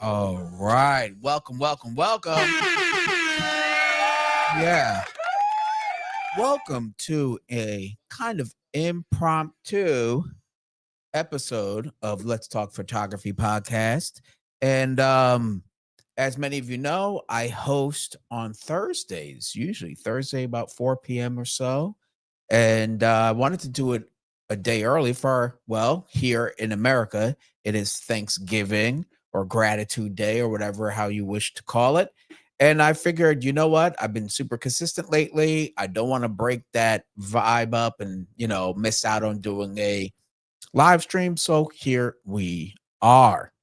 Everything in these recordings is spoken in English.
All right. Welcome. Yeah. Welcome to a kind of impromptu episode of Let's Talk Photography podcast. And as many of you know, I host on Thursdays, usually Thursday about 4 p.m. or so. And I wanted to do it a day early well, here in America, it is Thanksgiving or Gratitude Day or whatever, how you wish to call it. And I figured, you know what? I've been super consistent lately. I don't want to break that vibe up and, miss out on doing a live stream. So here we are.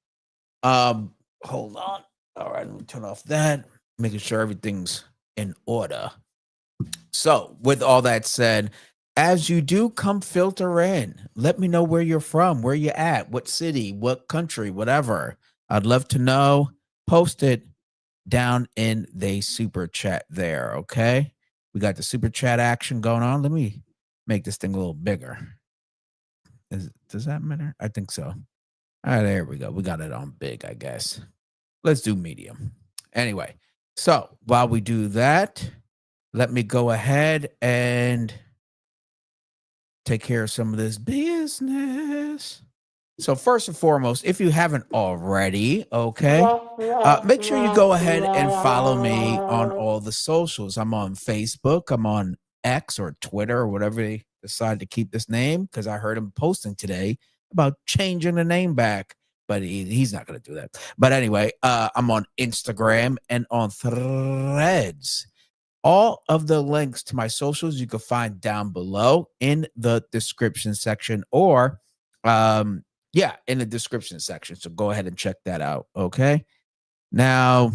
Hold on. All right, let me turn off that, making sure everything's in order. So, with all that said, as you do come filter in, let me know where you're from, where you're at, what city, what country, whatever. I'd love to know. Post it down in the super chat there. Okay. We got the super chat action going on. Let me make this thing a little bigger. Does that matter? I think so. All right, there we go. We got it on big, I guess. Let's do medium. Anyway, so while we do that, let me go ahead and take care of some of this business. So first and foremost, if you haven't already, okay, make sure you go ahead and follow me on all the socials. I'm on Facebook. I'm on X or Twitter or whatever they decide to keep this name, because I heard him posting today about changing the name back, but he's not going to do that. But anyway, I'm on Instagram and on Threads. All of the links to my socials you can find down below in the description section, or in the description section. So go ahead and check that out. Okay. Now,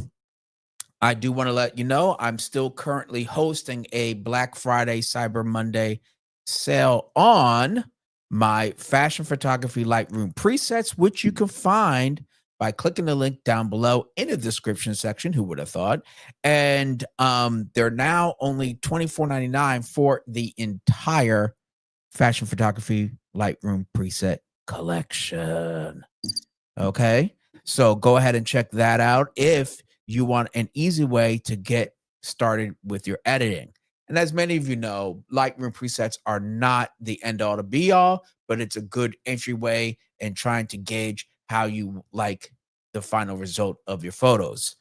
I do want to let you know I'm still currently hosting a Black Friday, Cyber Monday sale on my fashion photography Lightroom presets, which you can find by clicking the link down below in the description section. Who would have thought? And they're now only $24.99 for the entire fashion photography Lightroom preset collection. Okay, so go ahead and check that out if you want an easy way to get started with your editing. And as many of you know, Lightroom presets are not the end all to be all, but it's a good entryway in trying to gauge how you like the final result of your photos.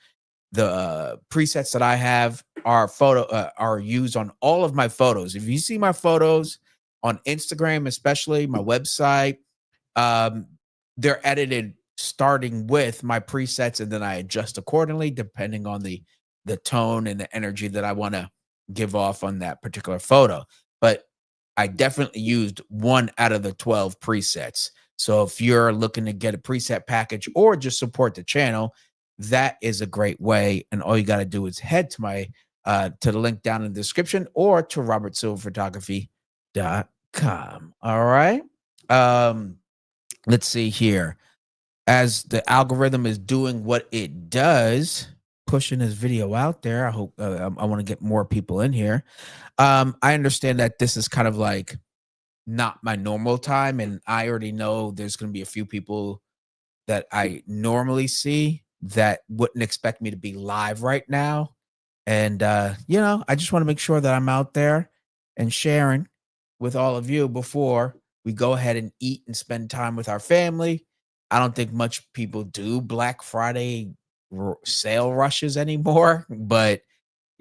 The presets that I have are used on all of my photos. If you see my photos on Instagram, especially my website, they're edited starting with my presets, and then I adjust accordingly depending on the tone and the energy that I want to give off on that particular photo. But I definitely used 1 out of the 12 presets. So if you're looking to get a preset package or just support the channel, that is a great way. And all you got to do is head to my to the link down in the description or to robertsilverphotography.com. All right. Let's see here. As the algorithm is doing what it does, pushing this video out there, I hope I want to get more people in here. I understand that this is kind of like not my normal time, and I already know there's going to be a few people that I normally see that wouldn't expect me to be live right now. And I just want to make sure that I'm out there and sharing with all of you before we go ahead and eat and spend time with our family. I don't think much people do Black Friday sale rushes anymore, but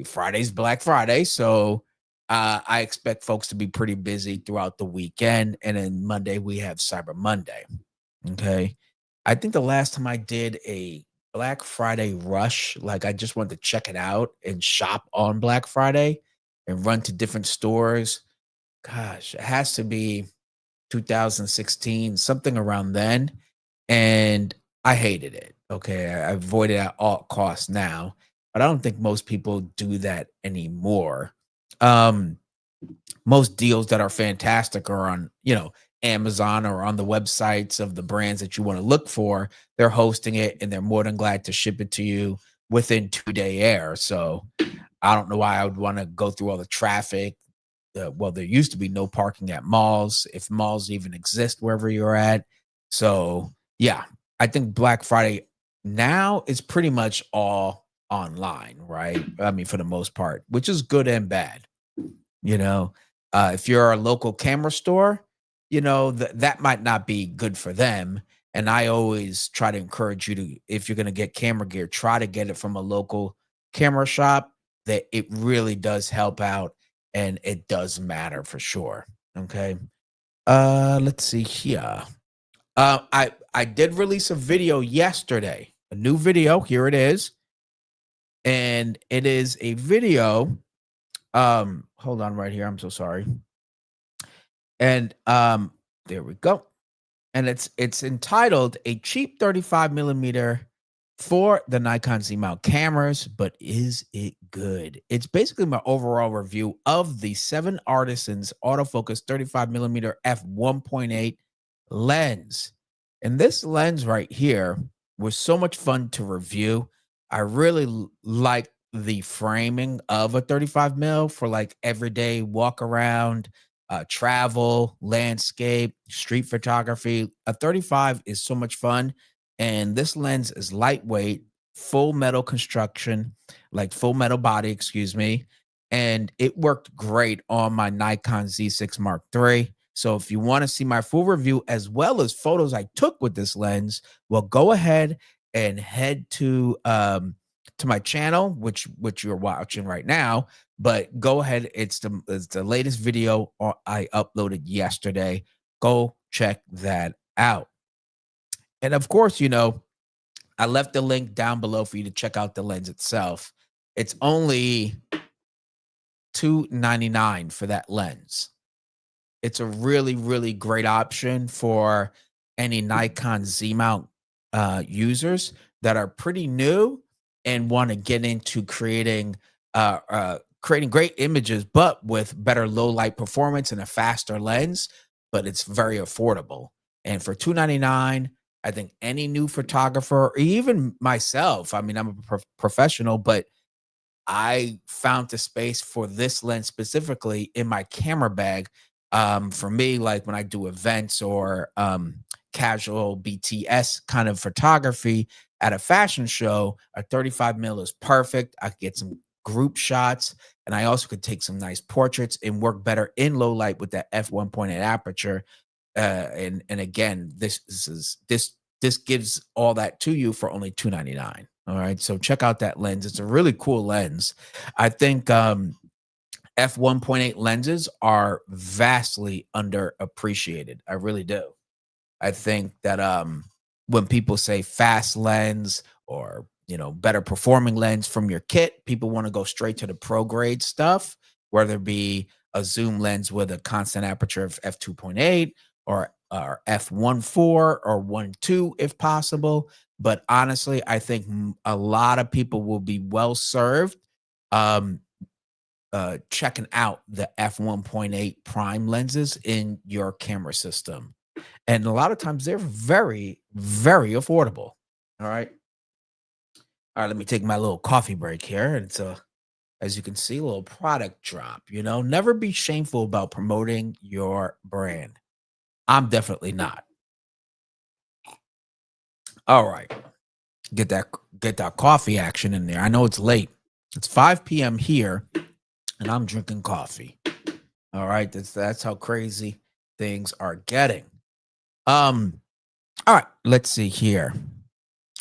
Friday's Black Friday. So I expect folks to be pretty busy throughout the weekend. And then Monday, we have Cyber Monday. Okay. I think the last time I did a Black Friday rush, like I just wanted to check it out and shop on Black Friday and run to different stores. Gosh, it has to be 2016, something around then. And I hated it. Okay. I avoid it at all costs now, but I don't think most people do that anymore. Most deals that are fantastic are on, Amazon or on the websites of the brands that you want to look for. They're hosting it and they're more than glad to ship it to you within 2-day air. So I don't know why I would want to go through all the traffic. Well, there used to be no parking at malls, if malls even exist wherever you're at. So yeah, I think Black Friday Now it's pretty much all online, right? I mean, for the most part, which is good and bad. You know, if you're a local camera store, that might not be good for them. And I always try to encourage you to, if you're going to get camera gear, try to get it from a local camera shop. That it really does help out, and it does matter for sure. Okay. Let's see here. I did release a video yesterday, a new video. Here it is, and it is a video. Hold on right here. I'm so sorry. And there we go. And it's entitled "A Cheap 35 millimeter for the Nikon Z mount cameras, but is it good?" It's basically my overall review of the 7 Artisans autofocus 35 millimeter f1.8 lens. And this lens right here was so much fun to review. I really like the framing of a 35 mil for like everyday walk around, travel, landscape, street photography. A 35 is so much fun. And this lens is lightweight, full metal construction, like full metal body, excuse me. And it worked great on my Nikon Z6 Mark III. So if you want to see my full review as well as photos I took with this lens, well, go ahead and head to my channel, which you're watching right now. But go ahead, it's the latest video I uploaded yesterday. Go check that out. And of course, I left the link down below for you to check out the lens itself. It's only $299 for that lens. It's a really, really great option for any Nikon Z mount users that are pretty new and want to get into creating great images, but with better low light performance and a faster lens. But it's very affordable. And for $299, I think any new photographer, or even myself, I mean, I'm a professional, but I found the space for this lens specifically in my camera bag. For me, like when I do events or casual BTS kind of photography at a fashion show, a 35 mil is perfect. I could get some group shots, and I also could take some nice portraits and work better in low light with that f1.8 aperture. And again, this gives all that to you for only $299. All right, so check out that lens. It's a really cool lens. I think f1.8 lenses are vastly underappreciated. I really do. I think that when people say fast lens or better performing lens from your kit, people want to go straight to the pro grade stuff, whether it be a zoom lens with a constant aperture of f2.8 or f1.4 or 1.2 if possible. But honestly, I think a lot of people will be well served checking out the f1.8 prime lenses in your camera system. And a lot of times they're very, very affordable. All right. All right, let me take my little coffee break here. It's as you can see, a little product drop. Never be shameful about promoting your brand. I'm definitely not. All right. Get that coffee action in there. I know it's late. It's 5 p.m. here, and I'm drinking coffee. All right. That's how crazy things are getting. All right, let's see here.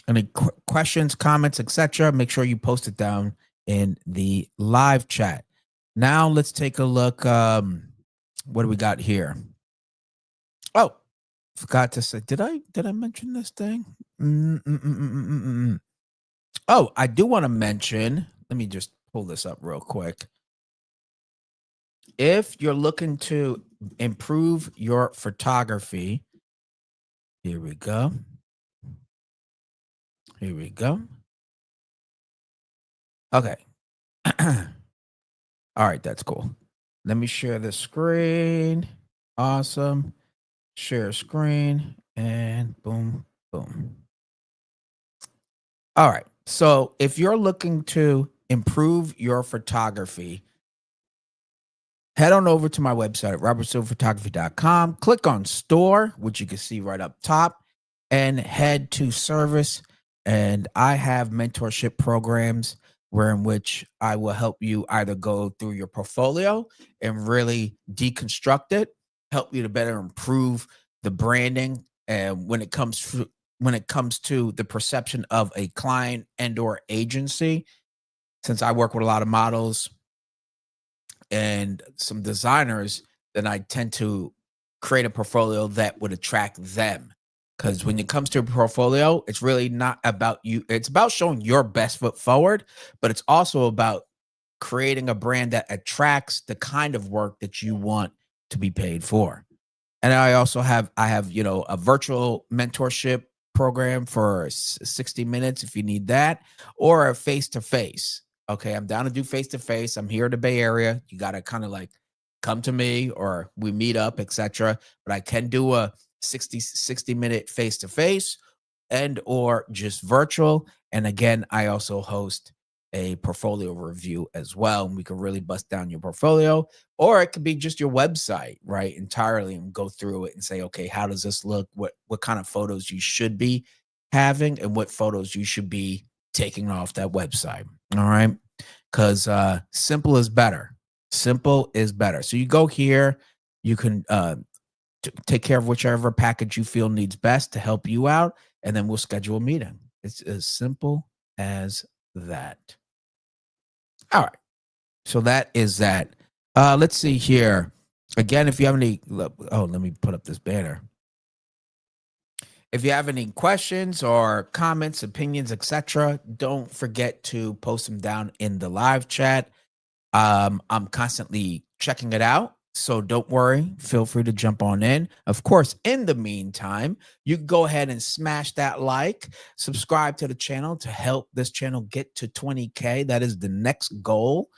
Any questions, comments, etc.? Make sure you post it down in the live chat. Now let's take a look. What do we got here? Oh, forgot to say. Did I mention this thing? Oh, I do want to mention. Let me just pull this up real quick. If you're looking to improve your photography, here we go. Here we go. Okay. All right, that's cool. Let me share the screen. Awesome. Share screen and boom, boom. All right. So if you're looking to improve your photography, head on over to my website at robertsilverphotography.com. Click on store, which you can see right up top, and head to service. And I have mentorship programs where in which I will help you either go through your portfolio and really deconstruct it, help you to better improve the branding and when it comes to the perception of a client and or agency. Since I work with a lot of models and some designers, then I tend to create a portfolio that would attract them. Because when it comes to a portfolio, it's really not about you. It's about showing your best foot forward, but it's also about creating a brand that attracts the kind of work that you want to be paid for. And I have, a virtual mentorship program for 60 minutes if you need that, or a face to face. Okay, I'm down to do face to face. I'm here in the Bay Area. You got to kind of like come to me or we meet up, etc. But I can do a 60-minute face to face and or just virtual. And again, I also host a portfolio review as well. And we can really bust down your portfolio, or it could be just your website, right? Entirely, and go through it and say, okay, how does this look? What kind of photos you should be having and what photos you should be taking off that website. All right. Because simple is better. Simple is better. So you go here, you can take care of whichever package you feel needs best to help you out, and then we'll schedule a meeting. It's as simple as that. All right. So that is that. Let's see here. Again, if you have any, let me put up this banner. If you have any questions or comments, opinions, etc., don't forget to post them down in the live chat. I'm constantly checking it out. So don't worry. Feel free to jump on in. Of course, in the meantime, you can go ahead and smash that like, subscribe to the channel to help this channel get to 20K. That is the next goal.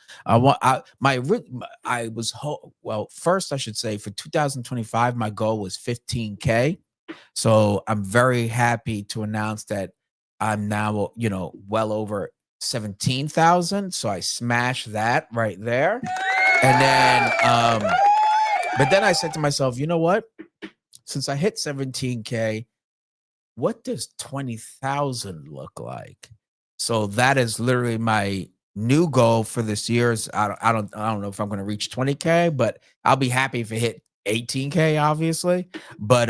First I should say for 2025, my goal was 15K. So I'm very happy to announce that I'm now, well over 17,000. So I smashed that right there. And then, but then I said to myself, you know what? Since I hit 17K, what does 20,000 look like? So that is literally my new goal for this year's. I don't know if I'm going to reach 20K, but I'll be happy if it hit 18K, obviously. But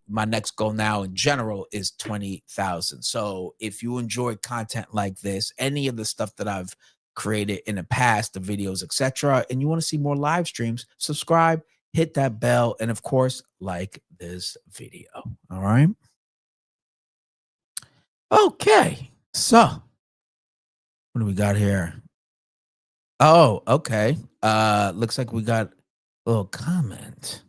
my next goal now in general is 20,000. So if you enjoy content like this, any of the stuff that I've created in the past, the videos, etc., and you want to see more live streams, subscribe, hit that bell, and of course, like this video. All right. Okay. So what do we got here? Oh, okay. Looks like we got a little comment.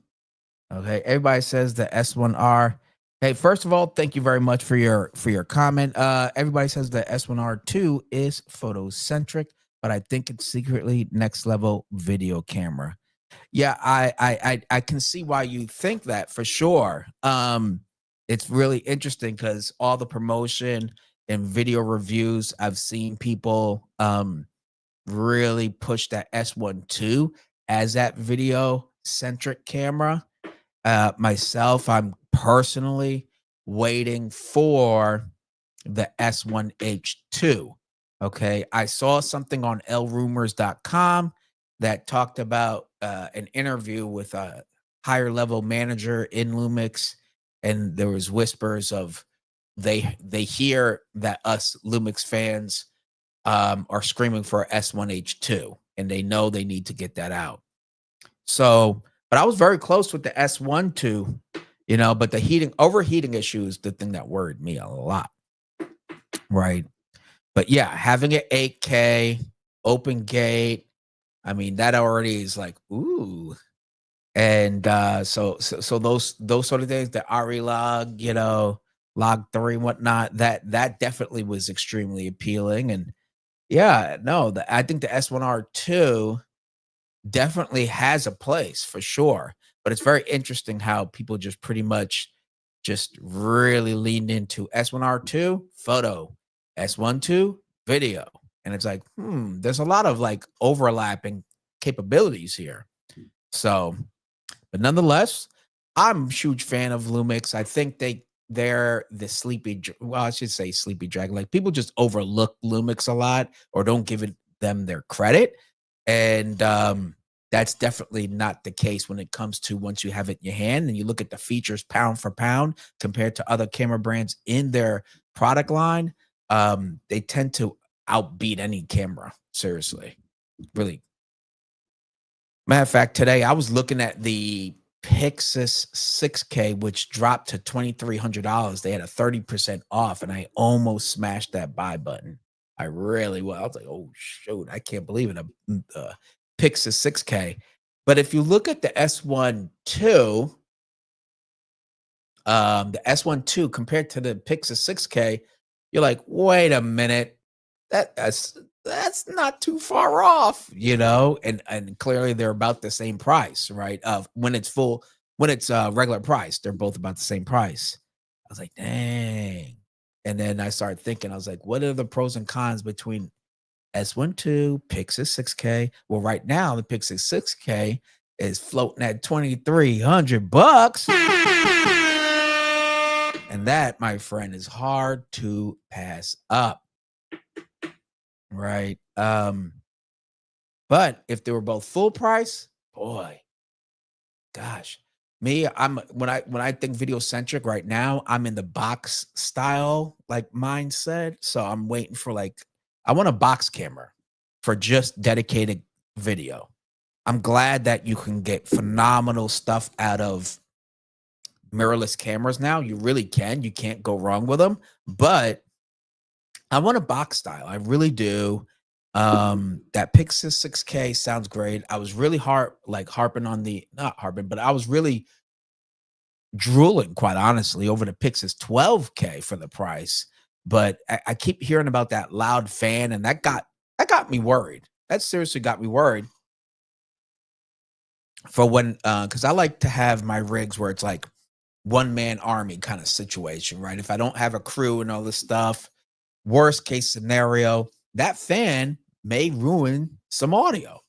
Okay. Everybody says the S1R. Hey, first of all, thank you very much for your comment. Everybody says the S1R2 is photocentric, but I think it's secretly next level video camera. Yeah, I can see why you think that for sure. It's really interesting because all the promotion and video reviews I've seen people really push that S1II as that video centric camera. Myself, I'm personally waiting for the S1H2. Okay. I saw something on lrumors.com that talked about an interview with a higher level manager in Lumix, and there was whispers of they hear that us Lumix fans are screaming for S1H2, and they know they need to get that out. So, but I was very close with the S1II, but the overheating issue is the thing that worried me a lot. Right. But yeah, having an 8K open gate, I mean, that already is like, ooh. And so those sort of things, the RE log, log 3 and whatnot, that definitely was extremely appealing. And yeah, no, I think the S1R2 definitely has a place for sure. But it's very interesting how people just pretty much just really leaned into S1R2 photo, S1II video. And it's like, there's a lot of like overlapping capabilities here. So, but nonetheless, I'm a huge fan of Lumix. I think they're the well, I should say sleepy dragon. Like people just overlook Lumix a lot or don't give them their credit. And that's definitely not the case when it comes to once you have it in your hand and you look at the features pound for pound compared to other camera brands in their product line. They tend to outbeat any camera. Seriously, really. Matter of fact, today I was looking at the Pixis 6K, which dropped to $2,300. They had a 30% off, and I almost smashed that buy button. I really was. I was like, oh, shoot, I can't believe it. A Pixis 6K. But if you look at the S1II, the S1II compared to the Pixis 6K, you're like, wait a minute, that's not too far off, and clearly they're about the same price, right? When it's regular price, they're both about the same price. I was like, dang. And then I started thinking, I was like, what are the pros and cons between S1II, Pixis 6K? Well, right now the Pixis 6K is floating at $2,300. And that, my friend, is hard to pass up. Right. But if they were both full price, boy, gosh. Me, when I think video centric right now, I'm in the box style like mindset. So I'm waiting for I want a box camera for just dedicated video. I'm glad that you can get phenomenal stuff out of mirrorless cameras now. You really can. You can't go wrong with them. But I want a box style. I really do. That Pixis 6K sounds great. I was really harping on not harping, but I was really drooling, quite honestly, over the Pixis 12K for the price. But I keep hearing about that loud fan, and that got me worried. That seriously got me worried for when because I like to have my rigs where it's like one man army kind of situation, right? If I don't have a crew and all this stuff, worst case scenario, that fan may ruin some audio.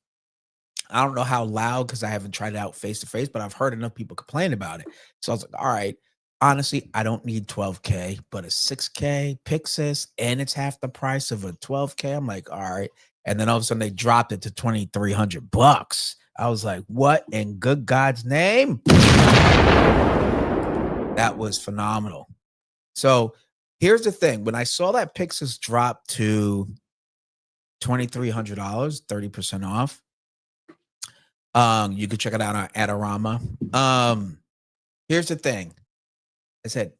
I don't know how loud because I haven't tried it out face to face, but I've heard enough people complain about it. So I was like, all right, honestly, I don't need 12K, but a 6K Pixis and it's half the price of a 12K. I'm like, all right. And then all of a sudden they dropped it to $2,300. I was like, what in good God's name? That was phenomenal. So here's the thing. When I saw that Pixis drop to $2,300, 30% off. You can check it out on Adorama. Here's the thing. I said,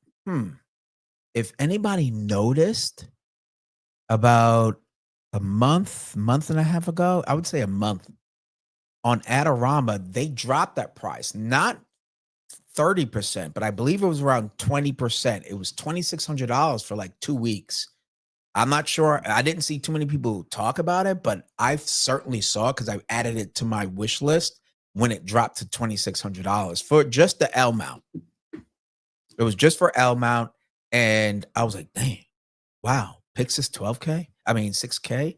if anybody noticed about a month and a half ago, I would say a month, on Adorama, they dropped that price, not 30%, but I believe it was around 20%. It was $2,600 for like 2 weeks. I'm not sure. I didn't see too many people talk about it, but I certainly saw it because I added it to my wish list when it dropped to $2,600 for just the L mount. It was just for L mount. And I was like, dang, wow, Pixis 12K? I mean, 6K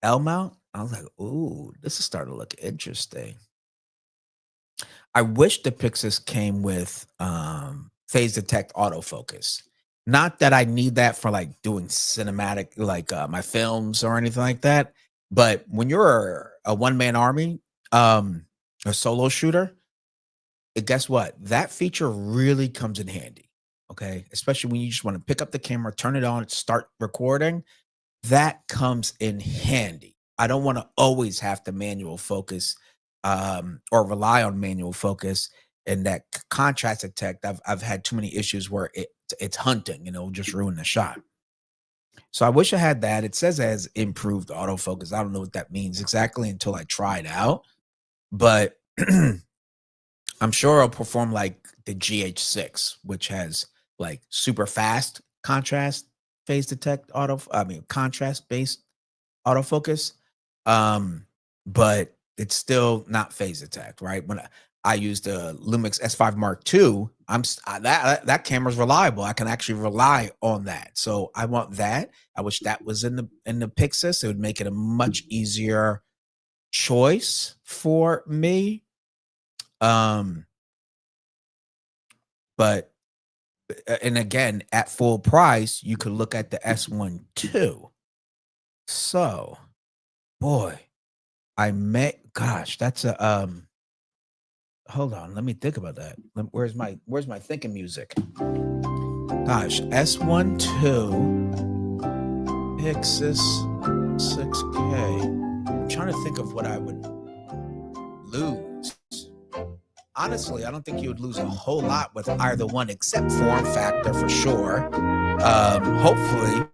L mount? I was like, ooh, this is starting to look interesting. I wish the Pixis came with phase detect autofocus. Not that I need that for like doing cinematic, like my films or anything like that. But when you're a one-man army, a solo shooter, guess what? That feature really comes in handy. Okay. Especially when you just want to pick up the camera, turn it on, start recording. That comes in handy. I don't want to always have to manual focus or rely on manual focus and that contrast detect. I've had too many issues where it's hunting, just ruin the shot. So I wish I had that. It says it has improved autofocus. I don't know what that means exactly until I try it out, but I'm sure it'll perform like the GH6, which has like super fast contrast phase detect contrast based autofocus. But it's still not phase detect, right? When I used the Lumix S5 Mark II, that camera's reliable. I can actually rely on that. So I want that. I wish that was in the Pixis. It would make it a much easier choice for me. But And again, at full price, you could look at the S1II. So, boy, I may gosh, that's a hold on, let me think about that. Where's my thinking music? Gosh, S1II Pixis 6K. I'm trying to think of what I would lose. Honestly, I don't think you would lose a whole lot with either one, except form factor for sure. Hopefully,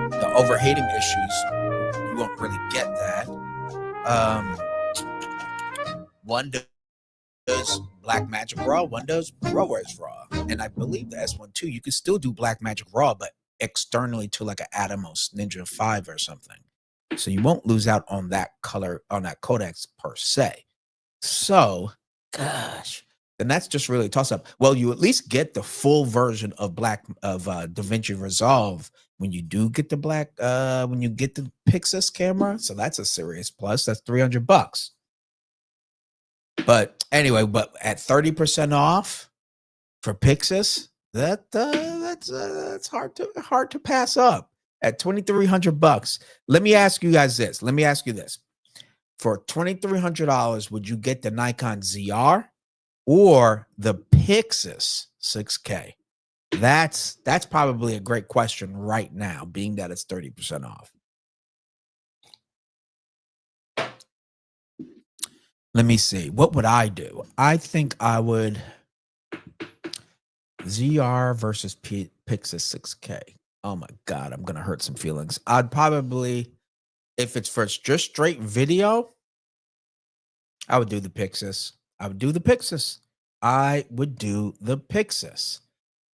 the overheating issues, you won't really get that. One does Blackmagic RAW, one does ProRes RAW, and I believe the S1II you can still do Blackmagic RAW, but externally to like an Atomos Ninja 5 or something. So you won't lose out on that color on that codecs per se. So, gosh, then that's just really a toss up. Well, you at least get the full version of DaVinci Resolve when you do get the when you get the Pixis camera. So that's a serious plus. That's $300. But anyway, but at 30% off for Pixis, that's hard to pass up at $2,300. Let me ask you guys this. Let me ask you this. For $2,300, would you get the Nikon ZR or the Pixis 6K? That's probably a great question right now, being that it's 30% off. Let me see. What would I do? I think I would ZR versus Pixis 6K. Oh my God, I'm going to hurt some feelings. I'd probably, if it's for just straight video, I would do the Pixis. I would do the Pixis.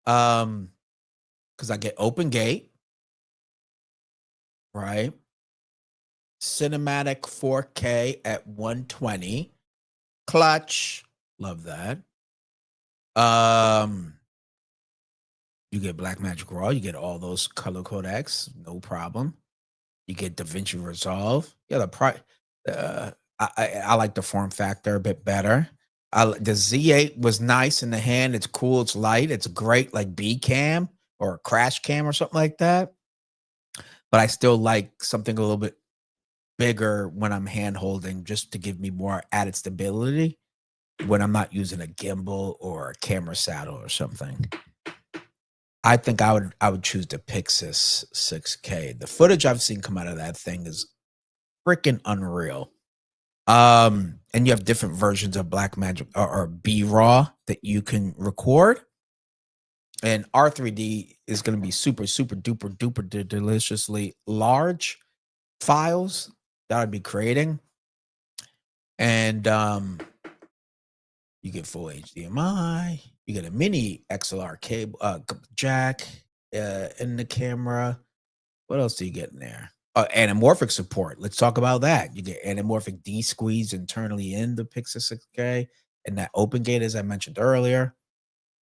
Because I get open gate, right? Cinematic 4K at 120. Clutch. Love that. You get Blackmagic RAW, you get all those color codecs, no problem. You get DaVinci Resolve. Yeah, I like the form factor a bit better. The Z8 was nice in the hand. It's cool. It's light. It's great, like B cam or a crash cam or something like that. But I still like something a little bit bigger when I'm hand holding, just to give me more added stability when I'm not using a gimbal or a camera saddle or something. I think I would choose the Pixis 6K. The footage I've seen come out of that thing is freaking unreal. And you have different versions of Blackmagic or B-RAW that you can record. And R3D is going to be super, super duper, duper deliciously large files that I'd be creating. And you get full HDMI. You get a mini XLR cable jack in the camera. What else do you get in there? Anamorphic support. Let's talk about that. You get anamorphic D-squeeze internally in the Pixis 6K and that open gate, as I mentioned earlier.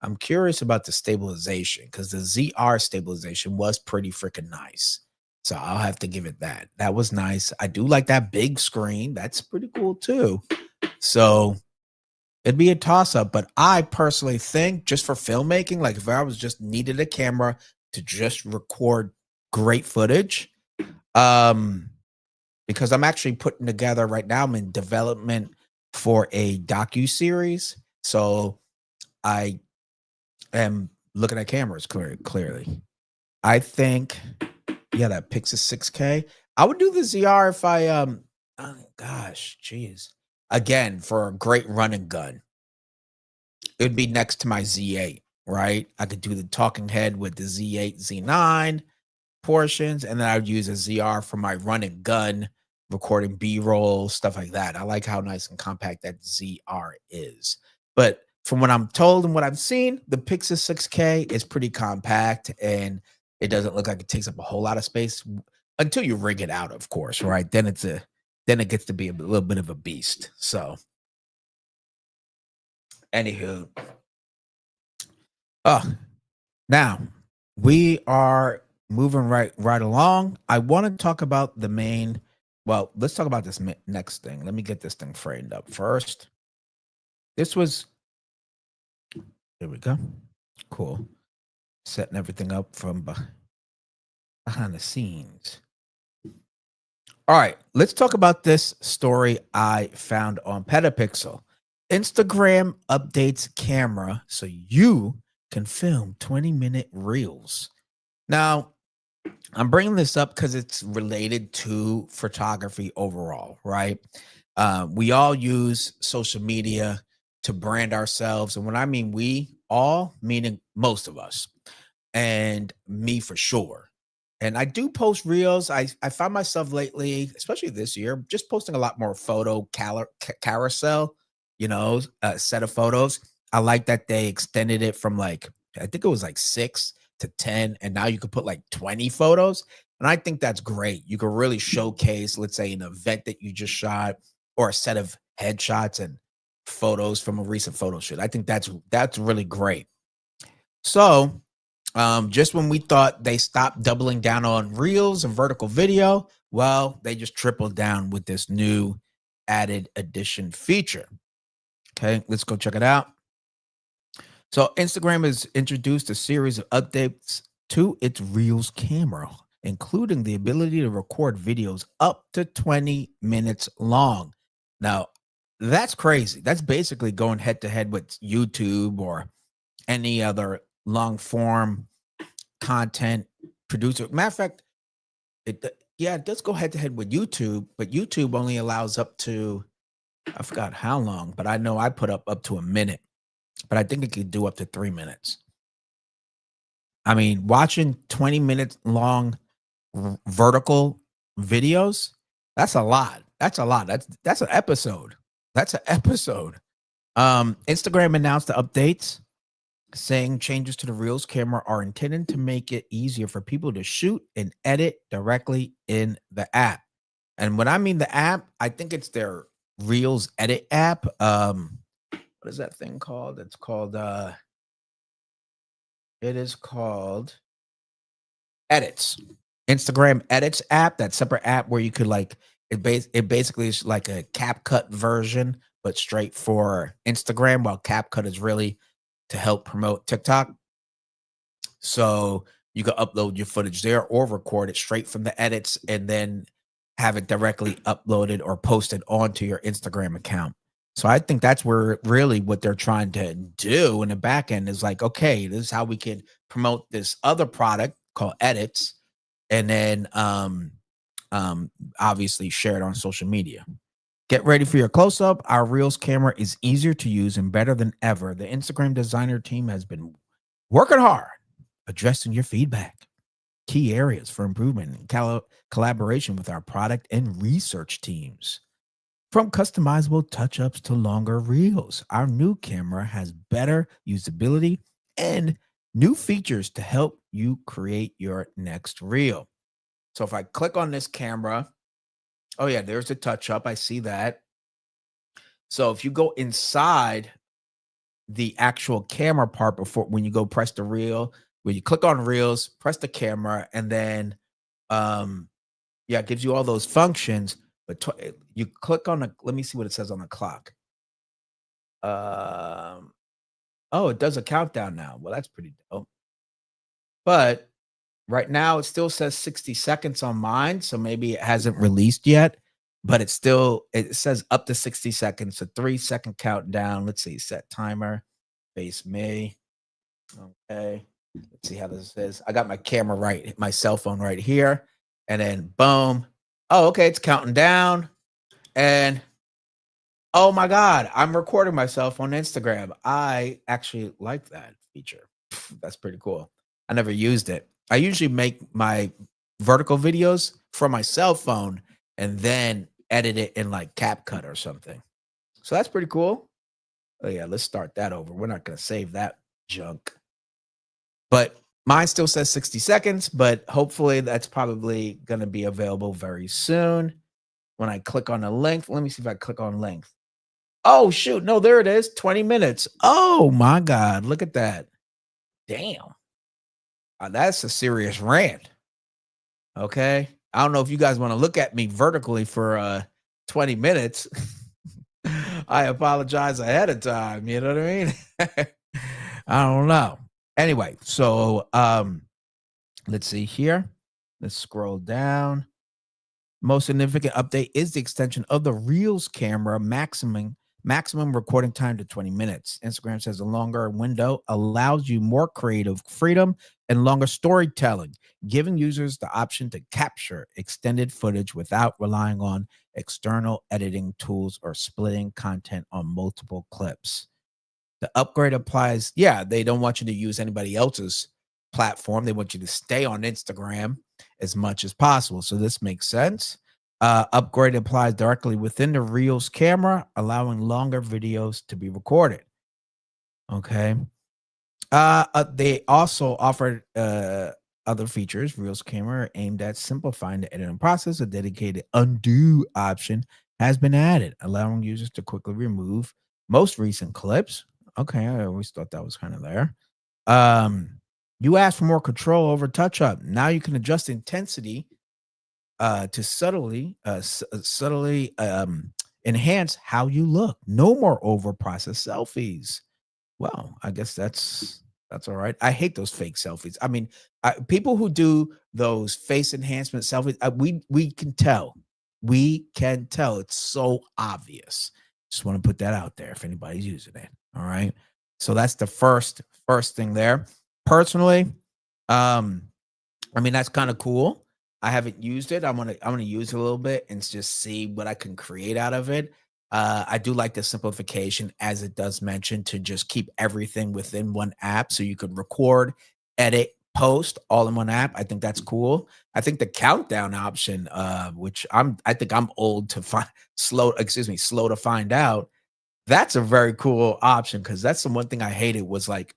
I'm curious about the stabilization because the ZR stabilization was pretty freaking nice. So I'll have to give it that. That was nice. I do like that big screen. That's pretty cool too. So it'd be a toss-up, but I personally think just for filmmaking, like if I was just needed a camera to just record great footage, because I'm actually putting together right now, I'm in development for a docu-series. So I am looking at cameras clearly. I think, yeah, that Pixis 6K. I would do the ZR if I oh gosh, geez. Again, for a great run and gun. It would be next to my Z8, right? I could do the talking head with the Z8, Z9 portions, and then I would use a ZR for my run and gun, recording B-roll, stuff like that. I like how nice and compact that ZR is. But from what I'm told and what I've seen, the Pixis 6K is pretty compact, and it doesn't look like it takes up a whole lot of space until you rig it out, of course, right? Then it gets to be a little bit of a beast. So, anywho, now we are moving right along. I want to talk about the main. Well, let's talk about this next thing. Let me get this thing framed up first. This was. Here we go. Cool. Setting everything up from behind the scenes. All right, let's talk about this story I found on Petapixel. Instagram updates camera so you can film 20-minute reels. Now, I'm bringing this up because it's related to photography overall, right? We all use social media to brand ourselves. And when I mean we all, meaning most of us, and me for sure. And I do post reels. I find myself lately, especially this year, just posting a lot more carousel, set of photos. I like that they extended it from like, I think it was like 6 to 10, and now you could put like 20 photos. And I think that's great. You can really showcase, let's say, an event that you just shot or a set of headshots and photos from a recent photo shoot. I think that's really great. So just when we thought they stopped doubling down on reels and vertical video, well, they just tripled down with this new added edition feature. Okay, let's go check it out. So Instagram has introduced a series of updates to its Reels camera, including the ability to record videos up to 20 minutes long. Now, that's crazy. That's basically going head to head with YouTube or any other long form content producer. Matter of fact, it does go head to head with YouTube, but YouTube only allows up to, I forgot how long, but I know I put up to a minute, but I think it could do up to 3 minutes. I mean, watching 20 minutes long vertical videos, that's a lot. That's a lot. That's an episode. That's an episode. Instagram announced the updates saying changes to the Reels camera are intended to make it easier for people to shoot and edit directly in the app. And when I mean the app, I think it's their Reels edit app. What is that thing called? It's called it is called Edits. Instagram Edits app, that separate app where you could like it basically is like a CapCut version, but straight for Instagram, while CapCut is really to help promote TikTok. So you can upload your footage there or record it straight from the edits and then have it directly uploaded or posted onto your Instagram account. So I think that's where really what they're trying to do in the back end is like, okay, this is how we can promote this other product called Edits, and then obviously share it on social media. Get ready for your close up. Our Reels camera is easier to use and better than ever. The Instagram designer team has been working hard addressing your feedback, key areas for improvement, and collaboration with our product and research teams. From customizable touch ups to longer reels, our new camera has better usability and new features to help you create your next reel. So if I click on this camera, oh, yeah, there's a touch up. I see that. So if you go inside the actual camera part before, when you go press the reel, when you click on reels, press the camera, and then yeah, it gives you all those functions. But you click on the, let me see what it says on the clock. Um, oh, it does a countdown now. Well, that's pretty dope. But right now, it still says 60 seconds on mine, so maybe it hasn't released yet, but it says up to 60 seconds, a 3-second countdown. Let's see, set timer, face me. Okay. Let's see how this is. I got my camera right, my cell phone right here, and then boom. Oh, okay, it's counting down. And oh my God, I'm recording myself on Instagram. I actually like that feature. That's pretty cool. I never used it. I usually make my vertical videos from my cell phone and then edit it in like CapCut or something. So that's pretty cool. Oh yeah, let's start that over. We're not going to save that junk. But mine still says 60 seconds, but hopefully that's probably going to be available very soon. When I click on the length, let me see if I click on length. Oh, shoot. No, there it is. 20 minutes. Oh, my God. Look at that. Damn. That's a serious rant. Okay. I don't know if you guys want to look at me vertically for 20 minutes. I apologize ahead of time. You know what I mean? I don't know. Anyway, so let's see here. Let's scroll down. Most significant update is the extension of the Reels camera maximum recording time to 20 minutes. Instagram says a longer window allows you more creative freedom and longer storytelling, giving users the option to capture extended footage without relying on external editing tools or splitting content on multiple clips. The upgrade applies. Yeah, they don't want you to use anybody else's platform. They want you to stay on Instagram as much as possible. So this makes sense. Upgrade applies directly within the Reels camera, allowing longer videos to be recorded. Okay. They also offered other features. Reels camera aimed at simplifying the editing process. A dedicated undo option has been added, allowing users to quickly remove most recent clips. Okay, I always thought that was kind of there. You asked for more control over touch up. Now you can adjust intensity to subtly enhance how you look. No more over processed selfies. Well, I guess that's all right. I hate those fake selfies. I mean, people who do those face enhancement selfies, we can tell. We can tell. It's so obvious. Just want to put that out there if anybody's using it. All right. So that's the first thing there. Personally, um, I mean, that's kind of cool. I haven't used it. I'm gonna use it a little bit and just see what I can create out of it. I do like the simplification, as it does mention, to just keep everything within one app, so you could record, edit, post all in one app. I think that's cool. I think the countdown option, which I think I'm old to find slow to find out. That's a very cool option because that's the one thing I hated was like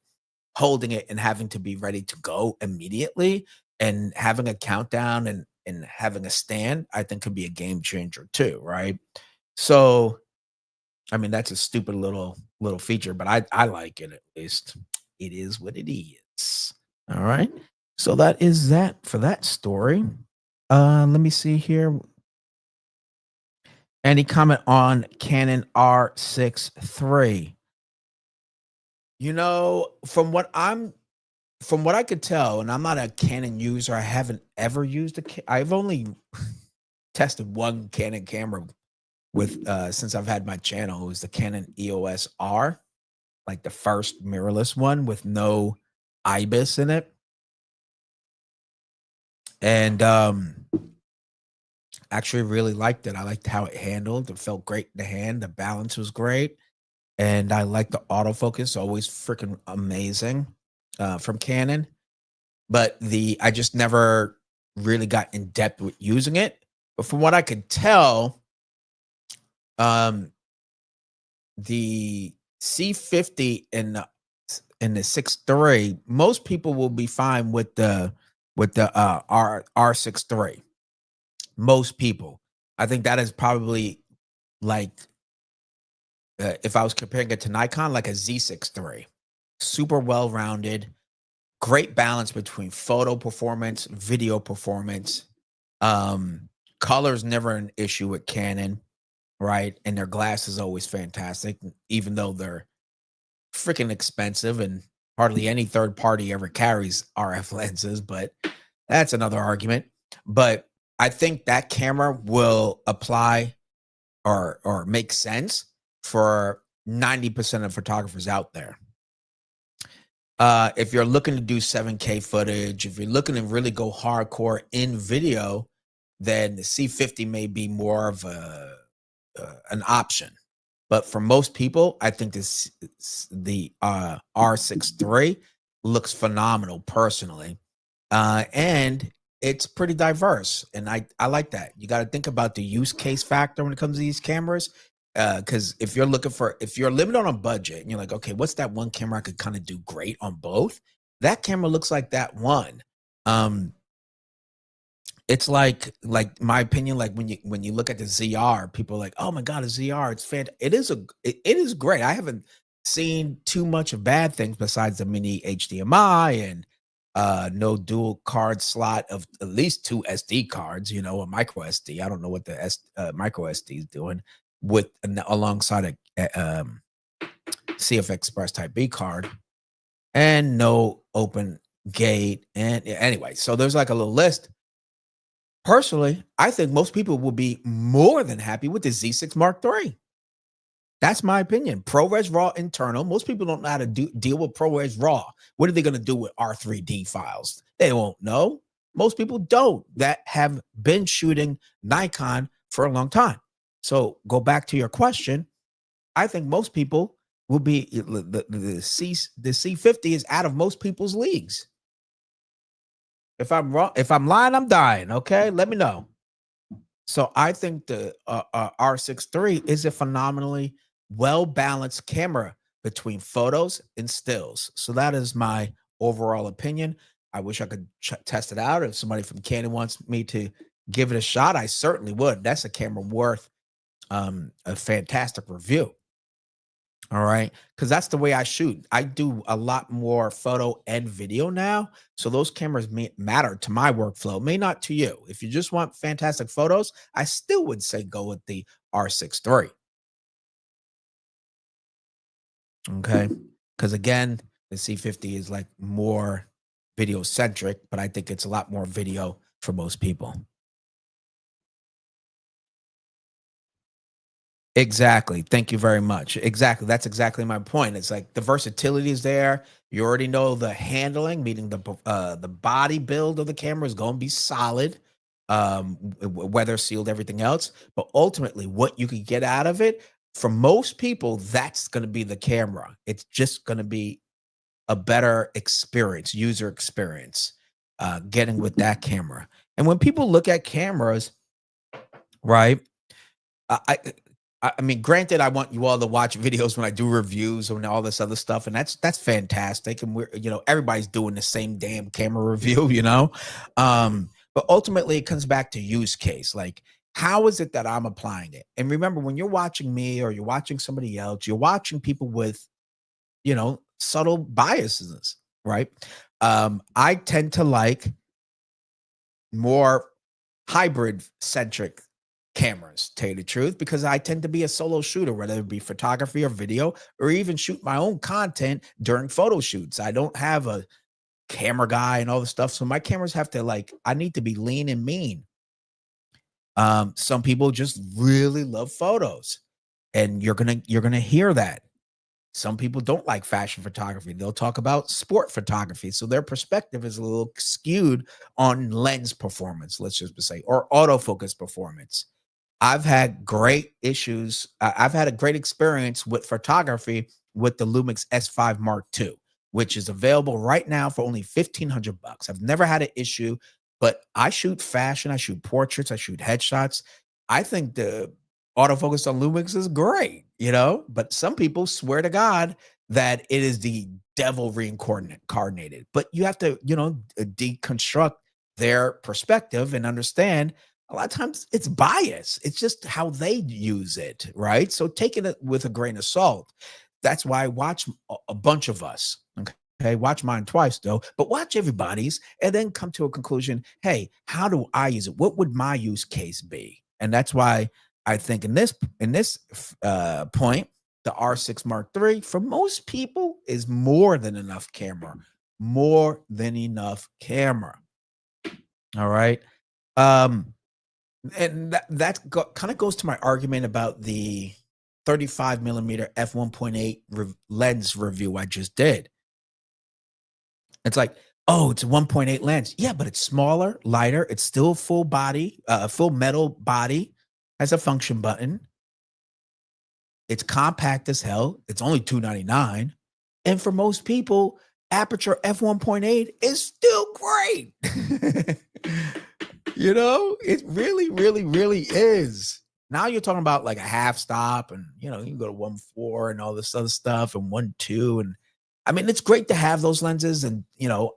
holding it and having to be ready to go immediately, and having a countdown and having a stand, I think could be a game changer too, right? So, I mean, that's a stupid little feature, but I like it at least. It is what it is. All right. So that is that for that story. Let me see here. Any comment on Canon R6 III? You know, from what I could tell, and I'm not a Canon user, I haven't ever used I've only tested one Canon camera with since I've had my channel. It was the Canon EOS R, like the first mirrorless one with no IBIS in it. And actually really liked it. I liked how it handled. It felt great in the hand. The balance was great. And I like the autofocus, always freaking amazing from Canon. But I just never really got in depth with using it. But from what I could tell, um, the C50 and the 6.3, most people will be fine with the R6 III. Most people, I think that is probably like if I was comparing it to Nikon, like a Z6 III, super well rounded, great balance between photo performance, video performance. Um, Color's never an issue with Canon, right? And their glass is always fantastic, even though they're freaking expensive and hardly any third party ever carries RF lenses, but that's another argument. But I think that camera will apply or make sense for 90% of photographers out there. If you're looking to do 7K footage, if you're looking to really go hardcore in video, then the C50 may be more of an option. But for most people, I think the R6 III looks phenomenal personally. And it's pretty diverse. And I like that. You got to think about the use case factor when it comes to these cameras. Because if you're limited on a budget and you're like, okay, what's that one camera I could kind of do great on both? That camera looks like that one. It's like my opinion, like when you look at the ZR, people are like, oh my god, a ZR, it's fantastic. It is great. I haven't seen too much of bad things besides the mini HDMI and no dual card slot of at least two SD cards, a micro SD. I don't know what the micro SD is doing alongside a CF Express Type B card. and no open gate. And anyway, so there's like a little list. Personally, I think most people will be more than happy with the Z6 Mark III. That's my opinion. ProRes RAW internal. Most people don't know how to deal with ProRes RAW. What are they going to do with R3D files? They won't know. Most people don't that have been shooting Nikon for a long time. So go back to your question. I think most people will be the C50 is out of most people's leagues. If I'm wrong, if I'm lying, I'm dying. Okay, let me know. So I think the R6 III is a phenomenally well balanced camera between photos and stills. So that is my overall opinion. I wish I could test it out. If somebody from Canon wants me to give it a shot, I certainly would. That's a camera worth a fantastic review. All right. Because that's the way I shoot. I do a lot more photo and video now. So those cameras matter to my workflow, may not to you. If you just want fantastic photos, I still would say go with the R6 III. Okay. Because again, the C50 is like more video centric, but I think it's a lot more video for most people. Exactly. Thank you very much. Exactly. That's exactly my point. It's like the versatility is there. You already know the handling, meaning the body build of the camera is going to be solid, weather sealed, everything else. But ultimately, what you can get out of it, for most people, that's going to be the camera. It's just going to be a better experience, user experience, getting with that camera. And when people look at cameras, right? I I I mean, granted, I want you all to watch videos when I do reviews and all this other stuff, and that's fantastic. And we're everybody's doing the same damn camera review, But ultimately, it comes back to use case. Like, how is it that I'm applying it? And remember, when you're watching me or you're watching somebody else, you're watching people with subtle biases, right? I tend to like more hybrid centric cameras, tell you the truth, because I tend to be a solo shooter, whether it be photography or video, or even shoot my own content during photo shoots. I don't have a camera guy and all the stuff. So my cameras have to I need to be lean and mean. Some people just really love photos, and you're gonna hear that. Some people don't like fashion photography. They'll talk about sport photography. So their perspective is a little skewed on lens performance, let's just say, or autofocus performance. I've had great issues. I've had a great experience with photography with the Lumix S5 Mark II, which is available right now for only 1,500 bucks. I've never had an issue, but I shoot fashion, I shoot portraits, I shoot headshots. I think the autofocus on Lumix is great, but some people swear to God that it is the devil reincarnated. But you have to deconstruct their perspective and understand a lot of times it's bias. It's just how they use it, right? So taking it with a grain of salt. That's why I watch a bunch of us. Okay, watch mine twice though, but watch everybody's and then come to a conclusion. Hey, how do I use it? What would my use case be? And that's why I think in this point, the R6 Mark III for most people is more than enough camera, more than enough camera. All right. Um, and kind of goes to my argument about the 35 millimeter f1.8 lens review I just did. It's like, oh, it's a 1.8 lens. Yeah, but it's smaller, lighter. It's still full body, full metal body, has a function button. It's compact as hell. It's only $299. And for most people, aperture f1.8 is still great. It really, really, really is. Now you're talking about like a half stop and you can go to 1.4 and all this other stuff and 1.2. And I mean, it's great to have those lenses. And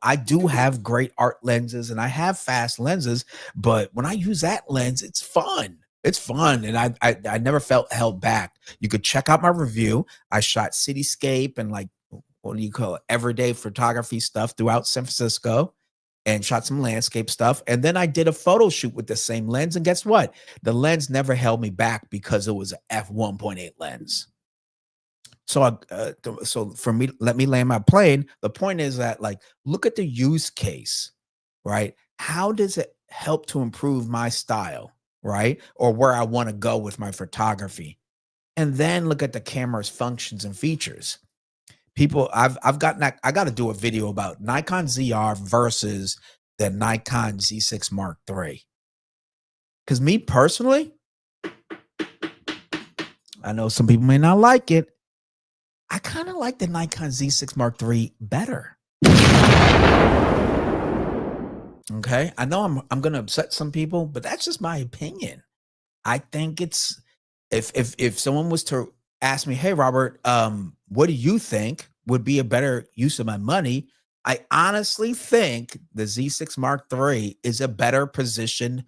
I do have great art lenses and I have fast lenses, but when I use that lens, it's fun. It's fun. And I never felt held back. You could check out my review. I shot cityscape and like, what do you call it? Everyday photography stuff throughout San Francisco and shot some landscape stuff. And then I did a photo shoot with the same lens. And guess what? The lens never held me back because it was an f1.8 lens. So for me, let me land my plane. The point is that, like, look at the use case, right? How does it help to improve my style, right? Or where I want to go with my photography? And then look at the camera's functions and features. I've got I got to do a video about Nikon ZR versus the Nikon Z6 Mark III. Because me personally, I know some people may not like it. I kind of like the Nikon Z6 Mark III better. Okay, I know I'm going to upset some people, but that's just my opinion. I think it's if someone was to ask me, "Hey, Robert, what do you think would be a better use of my money?" I honestly think the Z6 Mark III is a better position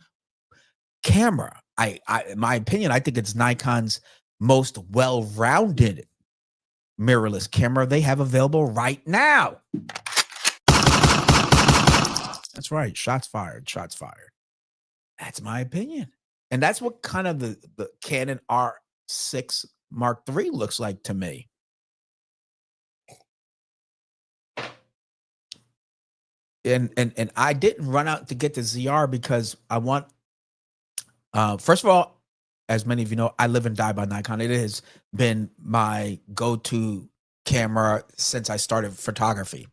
camera. In my opinion, I think it's Nikon's most well-rounded mirrorless camera they have available right now. That's right. Shots fired. Shots fired. That's my opinion. And that's what kind of the Canon R6 Mark III looks like to me. And I didn't run out to get the ZR because I want first of all, as many of you know, I live and die by Nikon. It has been my go-to camera since I started photography.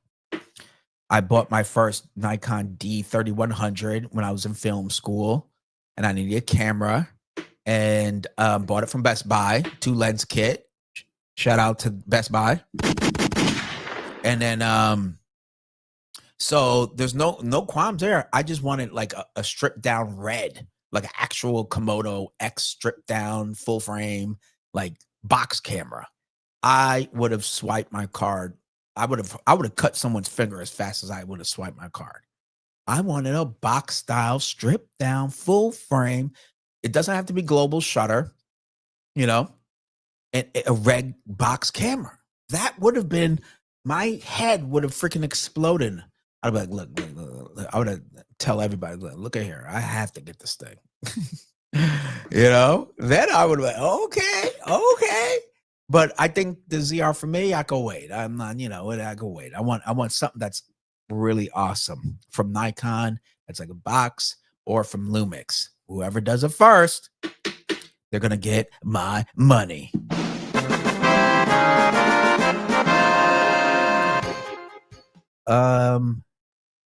I bought my first Nikon D3100 when I was in film school, and I needed a camera, and bought it from Best Buy, 2-lens kit. Shout out to Best Buy. And then so there's no qualms there. I just wanted like a stripped down red, like an actual Komodo X stripped down full frame, like box camera. I would have swiped my card. I would have cut someone's finger as fast as I would have swiped my card. I wanted a box style, stripped down, full frame. It doesn't have to be global shutter, you know, and a red box camera. That would have been, my head would have freaking exploded. I'd be like, look, I would have tell everybody, look at here. I have to get this thing. You know, then I would have been okay. But I think the ZR for me, I can wait. I'm not, you know, I can wait. I want something that's really awesome from Nikon. That's like a box, or from Lumix. Whoever does it first, they're gonna get my money.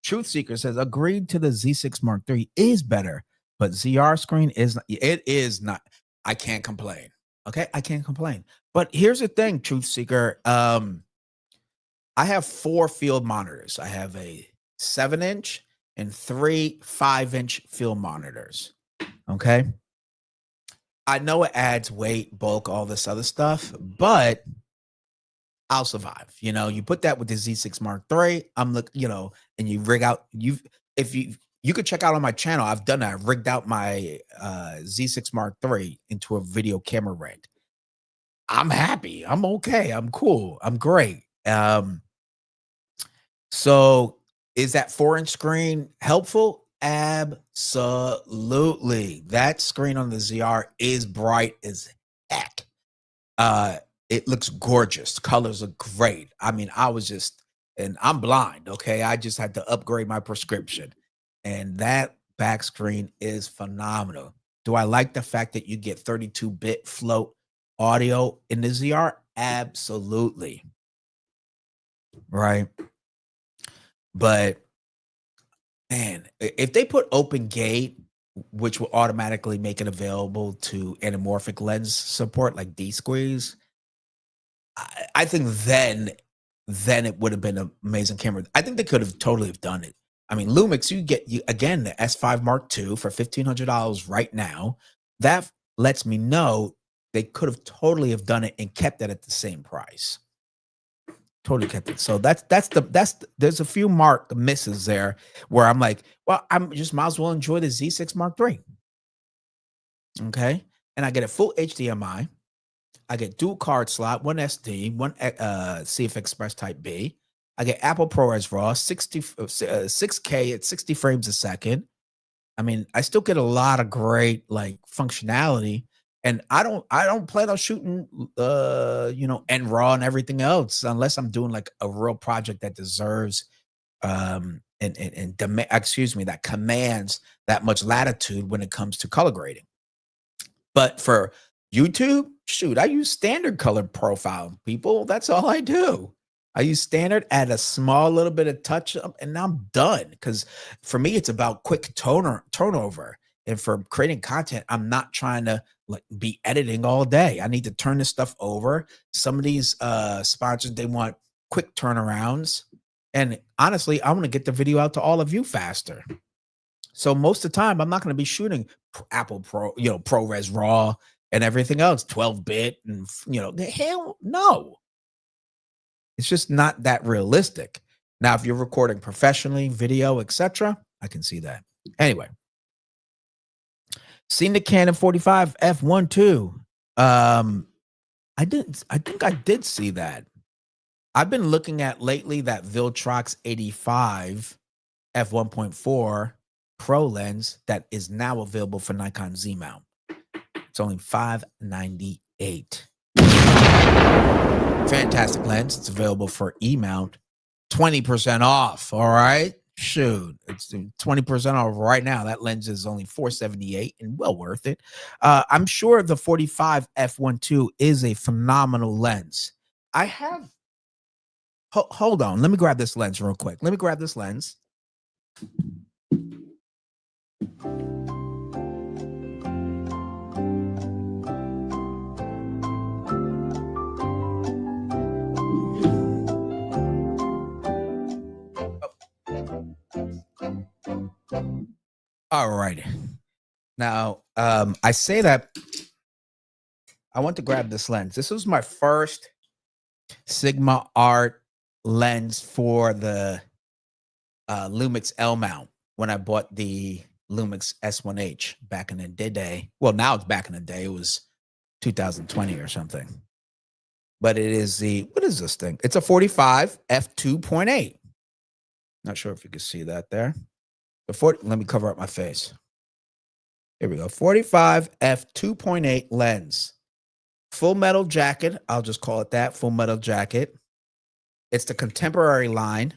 Truth Seeker says, agreed to the Z6 Mark III is better, but ZR screen is not. It is not. I can't complain. Okay, I can't complain. But here's the thing, Truth Seeker. I have 4 field monitors. I have a 7-inch and 3 5-inch field monitors. Okay. I know it adds weight, bulk, all this other stuff, but I'll survive. You know, you put that with the Z6 Mark III. You know, and you rig out. If you could check out on my channel. I've done that. I've rigged out my Z6 Mark III into a video camera rig. I'm happy. I'm okay. I'm cool. I'm great. So is that 4-inch screen helpful? Absolutely. That screen on the ZR is bright as heck. It looks gorgeous. Colors are great. I mean, and I'm blind, okay? I just had to upgrade my prescription. And that back screen is phenomenal. Do I like the fact that you get 32-bit float audio in the ZR? Absolutely. Right. But man, if they put open gate, which will automatically make it available to anamorphic lens support like D-squeeze, I think then it would have been an amazing camera. I think they could have totally have done it. I mean, Lumix, you again the S5 Mark II for $1,500 right now. That lets me know they could have totally have done it and kept it at the same price. Totally kept it. So there's a few misses there where I'm like, well, I'm just might as well enjoy the Z6 Mark III. Okay. And I get a full HDMI. I get dual card slot, one SD, one CF Express Type B. I get Apple ProRes RAW, 6K at 60 frames a second. I mean, I still get a lot of great like functionality. And I don't plan on shooting and raw and everything else unless I'm doing like a real project that deserves that commands that much latitude when it comes to color grading. But for YouTube, shoot, I use standard color profile, people. That's all I do. I use standard, add a small little bit of touch up, and I'm done. Because for me, it's about quick turnover. And for creating content, I'm not trying to like be editing all day. I need to turn this stuff over. Some of these sponsors, they want quick turnarounds. And honestly, I want to get the video out to all of you faster. So most of the time, I'm not going to be shooting Apple Pro, ProRes RAW and everything else, 12-bit, and the hell no. It's just not that realistic. Now, if you're recording professionally, video, etc., I can see that. Anyway, seen the Canon 45 F1II. I think I did see that. I've been looking at lately that Viltrox 85 f1.4 Pro lens that is now available for Nikon Z mount. It's only $598. Fantastic lens. It's available for E mount. 20% off. All right. Shoot, it's 20% off right now. That lens is only $478 and well worth it. I'm sure the 45 f1.2 is a phenomenal lens. I have. Hold on. Let me grab this lens real quick. Let me grab this lens. All right. Now, I say that I want to grab this lens. This was my first Sigma Art lens for the Lumix L mount when I bought the Lumix S1H back in the day. Well, now it's back in the day. It was 2020 or something. But it is what is this thing? It's a 45 f2.8. Not sure if you can see that there. Let me cover up my face. Here we go. 45 f2.8 lens. Full metal jacket. I'll just call it that. Full metal jacket. It's the contemporary line,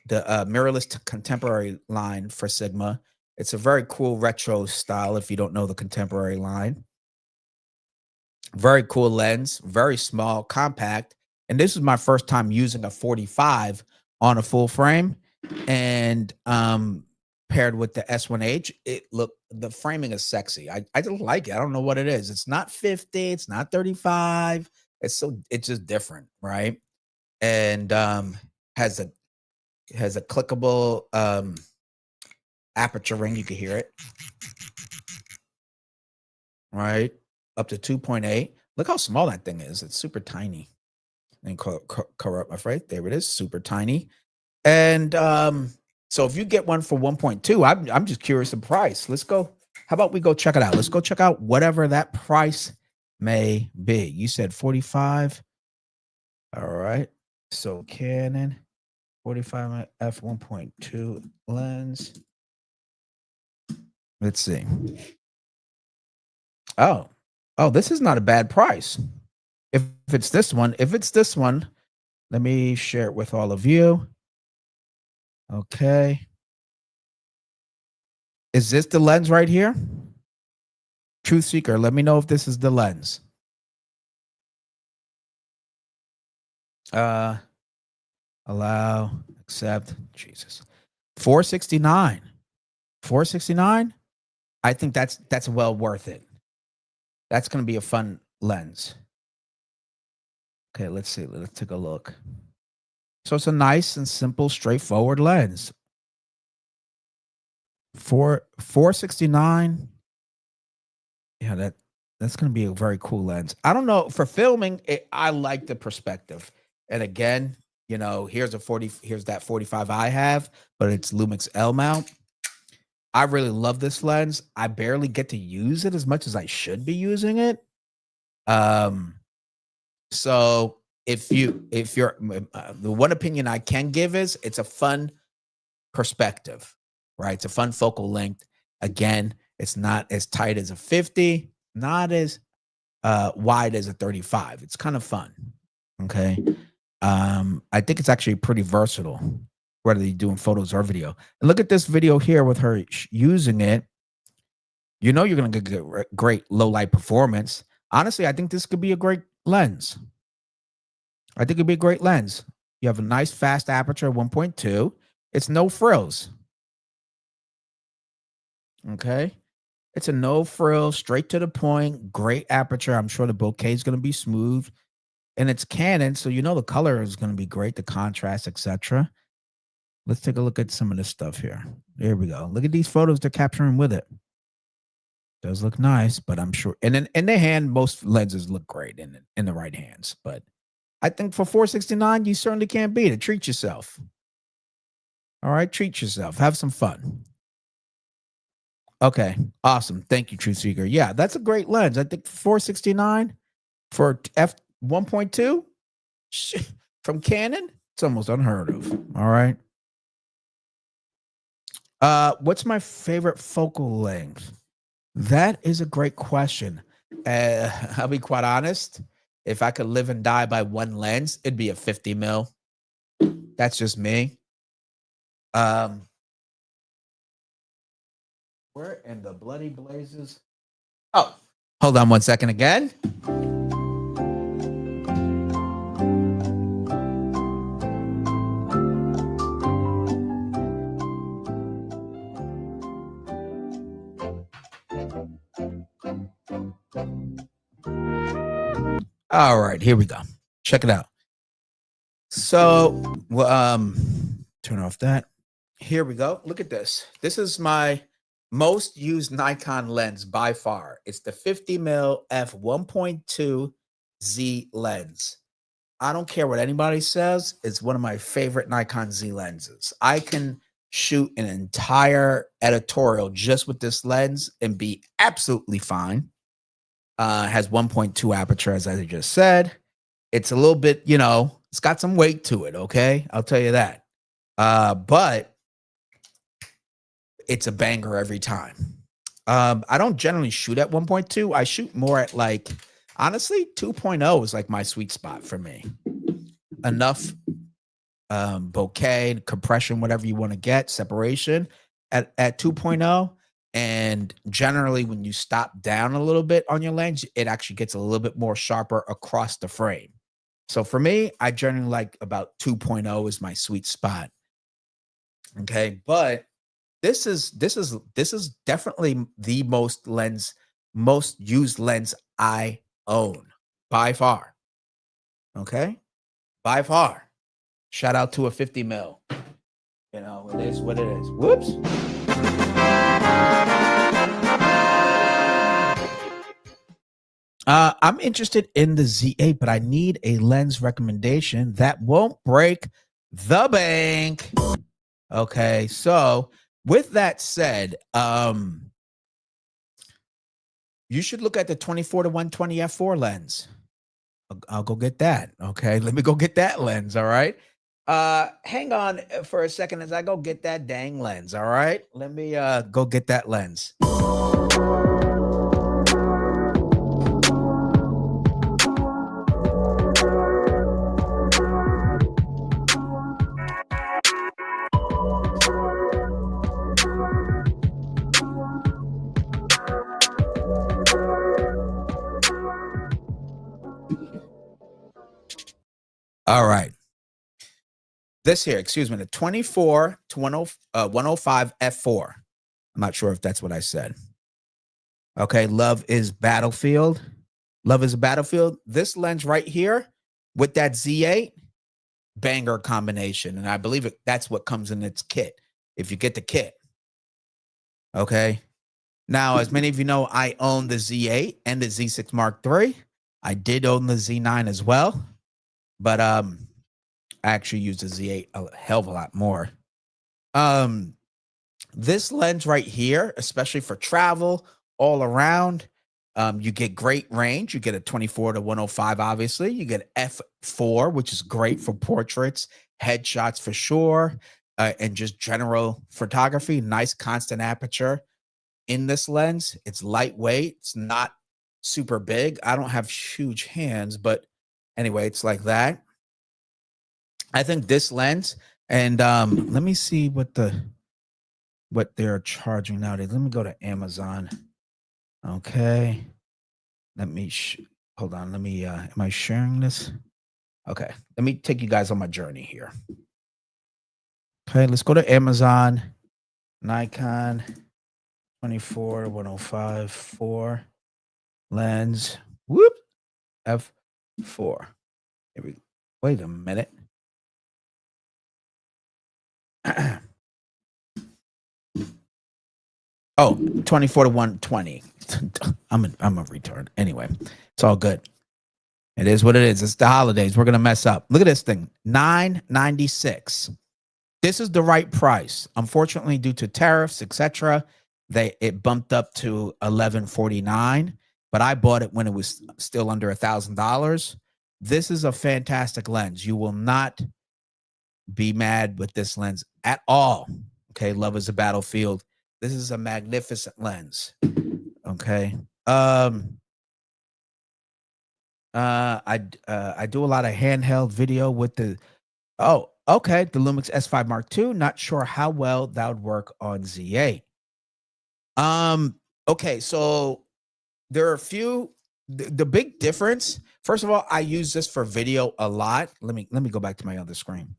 the mirrorless contemporary line for Sigma. It's a very cool retro style if you don't know the contemporary line. Very cool lens, very small, compact. And this is my first time using a 45 on a full frame. And paired with the S1H, the framing is sexy. I just like it. I don't know what it is. It's not 50, it's not 35. It's just different, right? And has a clickable aperture ring. You can hear it, right? Up to 2.8. Look how small that thing is. It's super tiny. And cover up my face. There it is, super tiny. And so if you get one for 1.2, I'm just curious the price. Let's go. How about we go check it out? Let's go check out whatever that price may be. You said 45. All right. So Canon 45 f1.2 lens. Let's see. Oh, this is not a bad price. If it's this one, let me share it with all of you. Okay. Is this the lens right here? Truth Seeker, let me know if this is the lens. Allow, accept, Jesus. 469. 469? I think that's well worth it. That's going to be a fun lens. Okay, let's see. Let's take a look. So it's a nice and simple, straightforward lens. 469. Yeah, that's going to be a very cool lens. I don't know, for filming, I like the perspective. And again, here's that 45 I have, but it's Lumix L mount. I really love this lens. I barely get to use it as much as I should be using it. So if you're the one opinion I can give is it's a fun perspective, right? It's a fun focal length. Again, it's not as tight as a 50, not as wide as a 35. It's kind of fun. Okay. I think it's actually pretty versatile, whether you're doing photos or video. And look at this video here with her using it. You know, you're going to get great low light performance. Honestly, I think this could be a great lens. I think it'd be a great lens. You have a nice fast aperture, 1.2. It's no frills. Okay. It's a no frill, straight to the point, great aperture. I'm sure the bokeh is going to be smooth, and it's Canon, so you know the color is going to be great, the contrast, etc. Let's take a look at some of this stuff here. There we go. Look at these photos they're capturing with it. Does look nice, but I'm sure. And then in the hand, most lenses look great in the right hands. But I think for $469, you certainly can't beat it. Treat yourself. All right, treat yourself. Have some fun. Okay, awesome. Thank you, Truth Seeker. Yeah, that's a great lens. I think $469 for f1.2 from Canon, it's almost unheard of. All right. What's my favorite focal length? That is a great question. I'll be quite honest. If I could live and die by one lens, it'd be a 50 mil. That's just me. Where in the bloody blazes? Oh, hold on one second again. All right, here we go. Check it out. So, turn off that. Here we go. Look at this. This is my most used Nikon lens by far. It's the 50 mil f1.2 Z lens. I don't care what anybody says. It's one of my favorite Nikon Z lenses. I can shoot an entire editorial just with this lens and be absolutely fine. Has 1.2 aperture, as I just said. It's a little bit, you know, it's got some weight to it. Okay, I'll tell you that. But it's a banger every time. I don't generally shoot at 1.2. I shoot more at, like, honestly, 2.0 is like my sweet spot for me. Enough bokeh, compression, whatever you want to get, separation at 2.0. And generally, when you stop down a little bit on your lens, it actually gets a little bit more sharper across the frame. So for me, I generally like about 2.0 is my sweet spot. Okay, but this is definitely the most used lens I own by far. Okay, by far. Shout out to a 50 mil. You know, it is what it is. Whoops. I'm interested in the Z8, but I need a lens recommendation that won't break the bank. Okay, so with that said, you should look at the 24-120 f4 lens. I'll go get that. Okay, let me go get that lens. All right. Hang on for a second as I go get that dang lens. All right, let me go get that lens. All right. This here, excuse me, the 24-105 f4. I'm not sure if that's what I said. Okay, Love is Battlefield. Love is a Battlefield. This lens right here with that Z8, banger combination. And I believe that's what comes in its kit, if you get the kit. Okay. Now, as many of you know, I own the Z8 and the Z6 Mark III. I did own the Z9 as well, but I actually use the Z8 a hell of a lot more. This lens right here, especially for travel, all around, you get great range. You get a 24-105, obviously. You get f4, which is great for portraits, headshots for sure, and just general photography. Nice constant aperture in this lens. It's lightweight. It's not super big. I don't have huge hands, but anyway, it's like that. I think this lens, and let me see what they're charging nowadays. Let me go to Amazon. Okay. Let me hold on. Let me am I sharing this? Okay. Let me take you guys on my journey here. Okay, let's go to Amazon. Nikon 24-105 4 lens. Whoop. F4. Here we go. Wait a minute. Oh, 24-120. I'm a retard. Anyway, it's all good. It is what it is. It's the holidays. We're gonna mess up. Look at this thing. $996. This is the right price. Unfortunately, due to tariffs, etc., it bumped up to $1149. But I bought it when it was still under $1,000. This is a fantastic lens. You will not be mad with this lens at all. Okay, love is a battlefield. This is a magnificent lens. Okay. I do a lot of handheld video with the the Lumix S5 Mark II. Not sure how well that would work on Z8. Okay, so there are a few the big difference. First of all, I use this for video a lot. Let me go back to my other screen.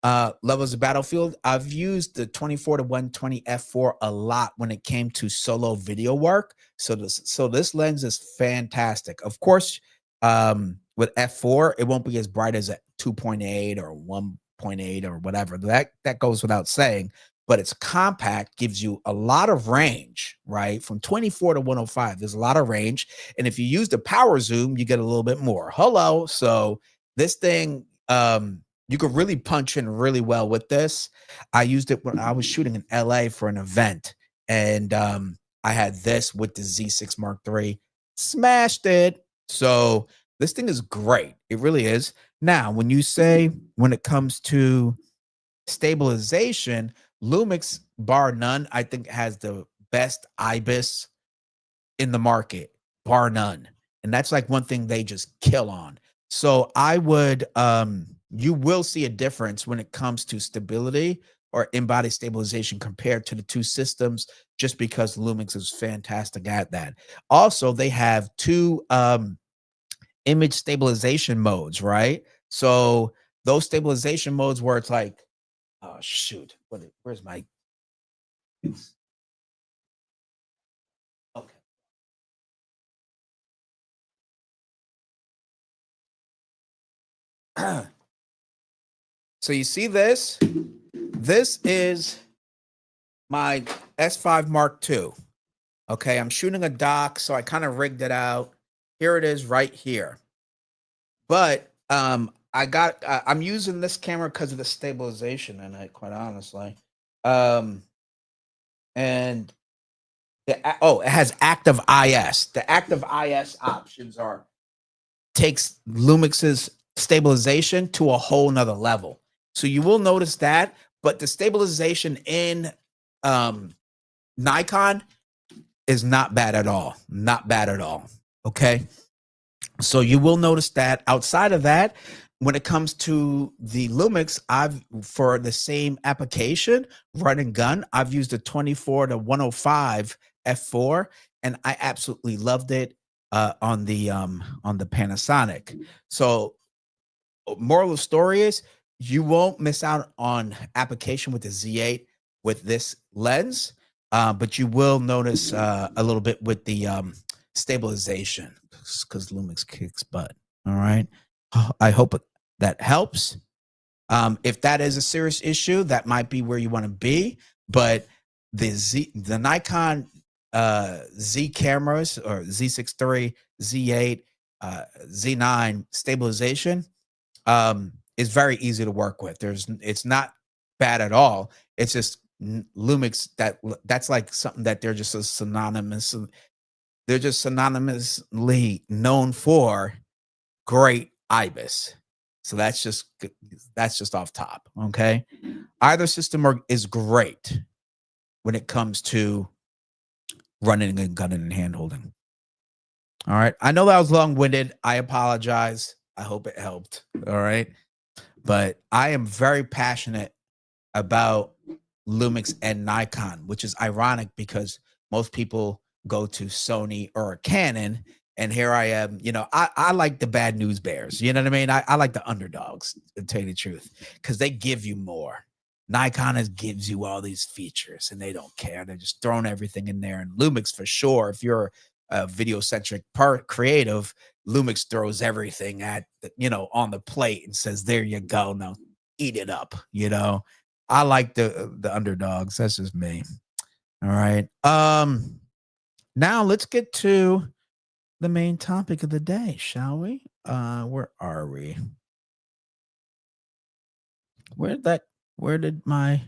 Levels of battlefield. I've used the 24-120 f4 a lot when it came to solo video work. So this lens is fantastic. Of course, with f4, it won't be as bright as a 2.8 or 1.8 or whatever. That goes without saying. But it's compact, gives you a lot of range, right? From 24 to 105, there's a lot of range. And if you use the power zoom, you get a little bit more. Hello. So this thing, you could really punch in really well with this. I used it when I was shooting in LA for an event, and I had this with the Z6 Mark III. Smashed it. So this thing is great. It really is. Now, when you say when it comes to stabilization, Lumix, bar none, I think has the best IBIS in the market, bar none. And that's like one thing they just kill on. So I would, you will see a difference when it comes to stability or in-body stabilization compared to the two systems, just because Lumix is fantastic at that. Also, they have two image stabilization modes, right? So those stabilization modes where it's like, oh shoot, where's my okay. So you see this? This is my S5 Mark II. Okay, I'm shooting a doc, so I kind of rigged it out. Here it is right here. But I'm using this camera because of the stabilization in it, quite honestly. And it has active IS. The active IS options takes Lumix's stabilization to a whole nother level. So you will notice that, but the stabilization in Nikon is not bad at all. Not bad at all. Okay. So you will notice that. Outside of that, when it comes to the Lumix, for the same application, run and gun, I've used a 24-105 f4, and I absolutely loved it on the Panasonic. So moral of the story is you won't miss out on application with the Z8 with this lens, but you will notice a little bit with the stabilization, because Lumix kicks butt. All right. I hope that helps. If that is a serious issue, that might be where you want to be. But the Nikon Z cameras, or Z6 III, Z8, Z9 stabilization is very easy to work with. It's not bad at all. It's just Lumix that's like something that they're just synonymously known for great IBIS. So that's just off top. Okay. Either system is great when it comes to running and gunning and hand holding. All right. I know that was long-winded. I apologize. I hope it helped. All right. But I am very passionate about Lumix and Nikon, which is ironic because most people go to Sony or Canon. And here I am, I like the bad news bears. You know what I mean? I like the underdogs, to tell you the truth, because they give you more. Nikon gives you all these features and they don't care. They're just throwing everything in there. And Lumix, for sure, if you're a video centric part creative, Lumix throws everything on the plate and says, there you go. Now eat it up. I like the underdogs. That's just me. All right. Now let's get to the main topic of the day, shall we? Where are we? Where did my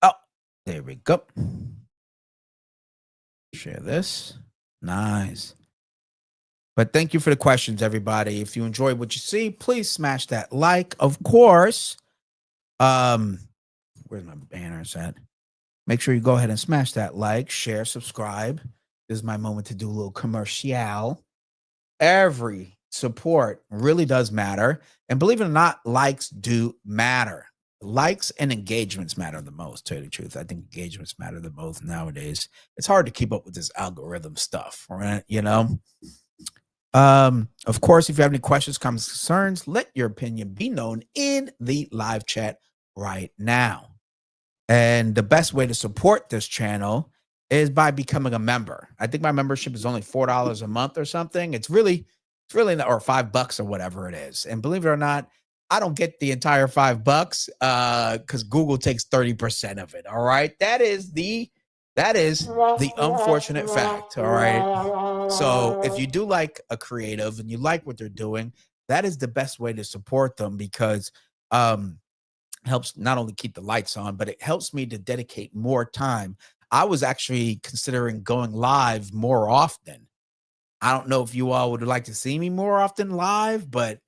oh, there we go. Share this. Nice. But thank you for the questions, everybody. If you enjoyed what you see, please smash that like. Of course. Where's my banners at? Make sure you go ahead and smash that like, share, subscribe. This is my moment to do a little commercial. Every support really does matter. And believe it or not, likes do matter. Likes and engagements matter the most, to tell you the truth. I think engagements matter the most nowadays. It's hard to keep up with this algorithm stuff, right? Of course, if you have any questions, comments, concerns, let your opinion be known in the live chat right now. And the best way to support this channel is by becoming a member. I think my membership is only $4 a month or something. It's really not, or $5 or whatever it is. And believe it or not, I don't get the entire $5 because Google takes 30% of it. All right. That is the unfortunate fact. All right. So if you do like a creative and you like what they're doing, that is the best way to support them, because helps not only keep the lights on, but it helps me to dedicate more time. I was actually considering going live more often. I don't know if you all would like to see me more often live, but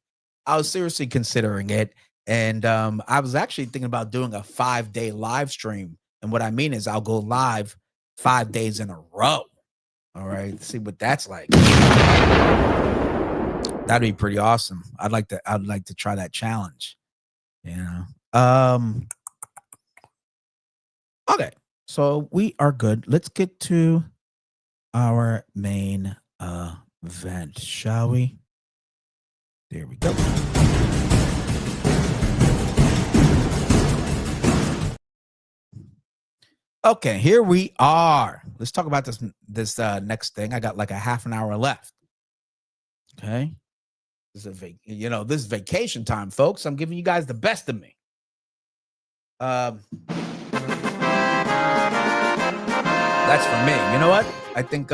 I was seriously considering it. And I was actually thinking about doing a 5-day live stream. And what I mean is I'll go live 5 days in a row. All right. See what that's like. That'd be pretty awesome. I'd like to try that challenge. Okay, so we are good. Let's get to our main event, shall we? There we go. Okay, here we are. Let's talk about this next thing. I got like a half an hour left. Okay. This is vacation time, folks. I'm giving you guys the best of me. That's for me. You know what? I think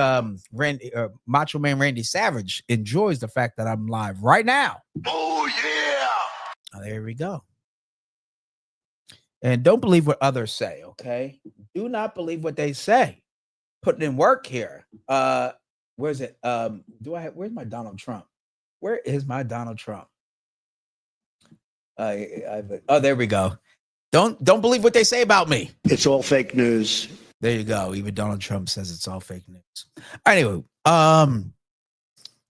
Macho Man Randy Savage enjoys the fact that I'm live right now. Oh yeah! There we go. And don't believe what others say. Okay, do not believe what they say. Putting in work here. Where's it? Where's my Donald Trump? Where is my Donald Trump? Oh, there we go. Don't believe what they say about me. It's all fake news. There you go. Even Donald Trump says it's all fake news. Anyway,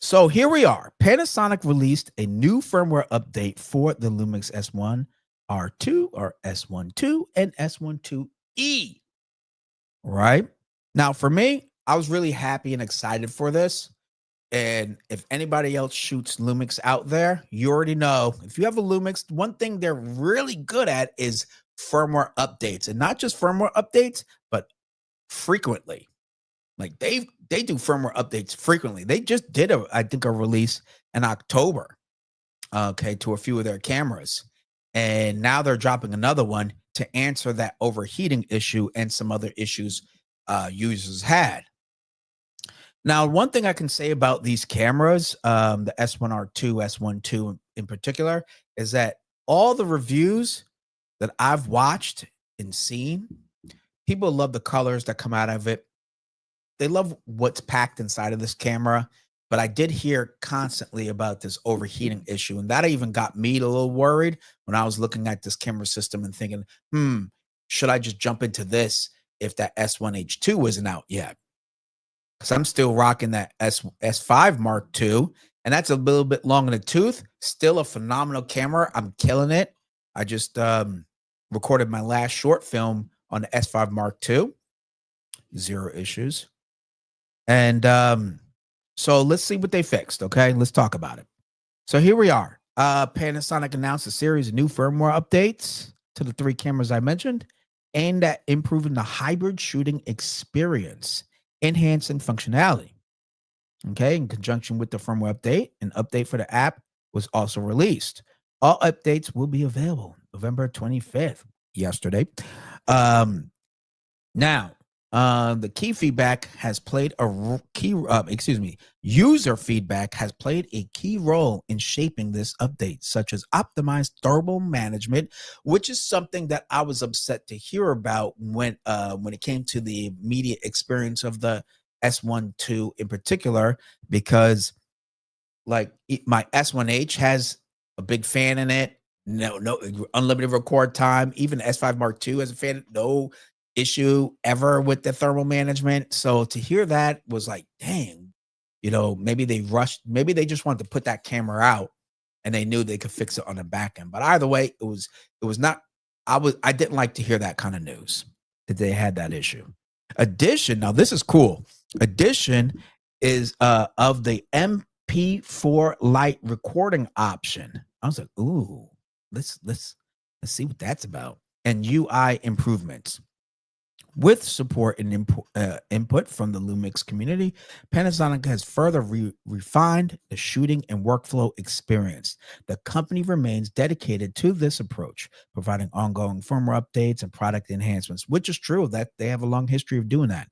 so here we are. Panasonic released a new firmware update for the Lumix S1R2 or S1II and S1RII. Right? Now, for me, I was really happy and excited for this. And if anybody else shoots Lumix out there, you already know, if you have a Lumix, one thing they're really good at is firmware updates, and not just firmware updates, but frequently. Like they do firmware updates frequently. They just did I think a release in October, okay, to a few of their cameras. And now they're dropping another one to answer that overheating issue and some other issues users had. Now, one thing I can say about these cameras, the S1R2, S1II in particular, is that all the reviews that I've watched and seen, people love the colors that come out of it. They love what's packed inside of this camera. But I did hear constantly about this overheating issue. And that even got me a little worried when I was looking at this camera system and thinking, should I just jump into this if that S1H2 isn't out yet? because I'm still rocking that S5 Mark II, and that's a little bit long in the tooth. Still a phenomenal camera. I'm killing it. I just recorded my last short film on the S5 Mark II. 0 issues. And so let's see what they fixed. Okay, let's talk about it. So here we are. Panasonic announced a series of new firmware updates to the 3 cameras I mentioned, aimed at improving the hybrid shooting experience, enhancing functionality. Okay, in conjunction with the firmware update, an update for the app was also released. All updates will be available November 25th, yesterday. Now, the key feedback has played a key, user feedback has played a key role in shaping this update, such as optimized thermal management, which is something that I was upset to hear about when it came to the immediate experience of the S1II in particular, because like my S1H has a big fan in it. No unlimited record time. Even S5 Mark II has a fan. No issue ever with the thermal management. So to hear that was like, dang, maybe they rushed. Maybe they just wanted to put that camera out, and they knew they could fix it on the back end. But either way, it was not. I didn't like to hear that kind of news that they had that issue. Addition. Now this is cool. Addition is of the MP4 Lite recording option. I was like, ooh, let's see what that's about. And UI improvements. With support and input from the Lumix community, Panasonic has further refined the shooting and workflow experience. The company remains dedicated to this approach, providing ongoing firmware updates and product enhancements, which is true that they have a long history of doing that.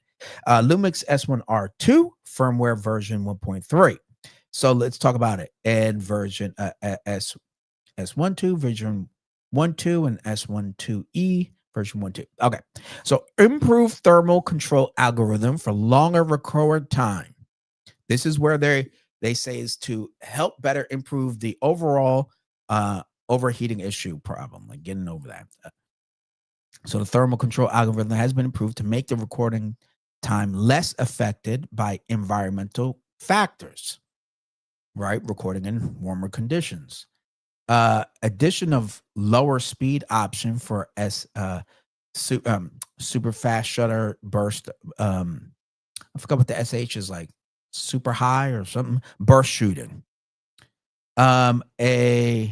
Lumix S1RII firmware version 1.3. So let's talk about it. And version S12 version 1.2 and S1II version 1.2. Okay. So improved thermal control algorithm for longer record time. This is where they say is to help better improve the overall overheating issue problem, like getting over that. So the thermal control algorithm has been improved to make the recording time less affected by environmental factors, right? Recording in warmer conditions. Addition of lower speed option for super fast shutter burst. I forgot what the SH is, like super high or something. Burst shooting. A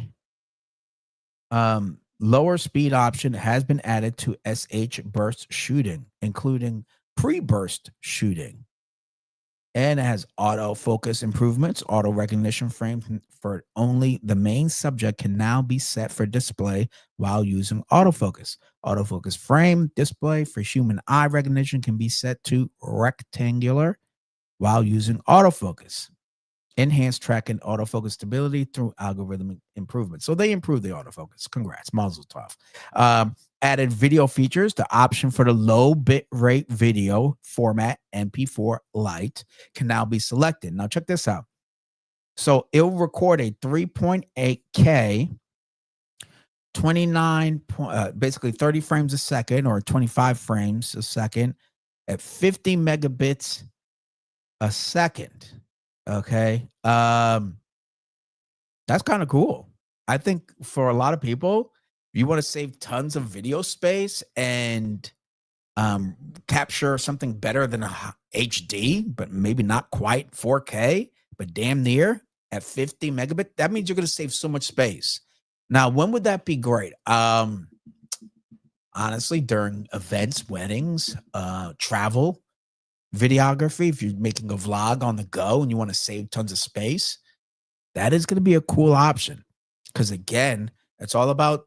lower speed option has been added to SH burst shooting, including pre-burst shooting. And it has autofocus improvements. Auto recognition frame for only the main subject can now be set for display while using autofocus. Autofocus frame display for human eye recognition can be set to rectangular while using autofocus. Enhanced track and autofocus stability through algorithmic improvements. So they improved the autofocus. Congrats, Mazel Tov. Added video features. The option for the low bit rate video format MP4 Lite can now be selected. Now check this out. So it'll record a 3.8K, basically 30 frames a second or 25 frames a second at 50 megabits a second. Okay. That's kind of cool. I think for a lot of people, you want to save tons of video space and capture something better than a HD, but maybe not quite 4K, but damn near at 50 megabit. That means you're going to save so much space. Now, when would that be great? Honestly, during events, weddings, travel, videography. If you're making a vlog on the go and you want to save tons of space, that is going to be a cool option. Because again, it's all about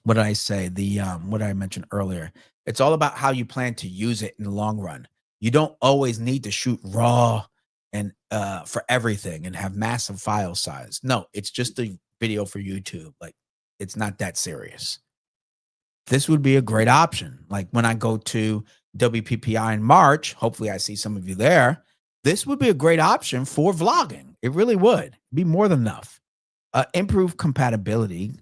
what did I say? What I mentioned earlier. It's all about how you plan to use it in the long run. You don't always need to shoot raw and for everything and have massive file size. No, it's just a video for YouTube. Like, it's not that serious. This would be a great option. Like when I go to WPPI in March, hopefully I see some of you there. This would be a great option for vlogging. It really would be more than enough. Improved compatibility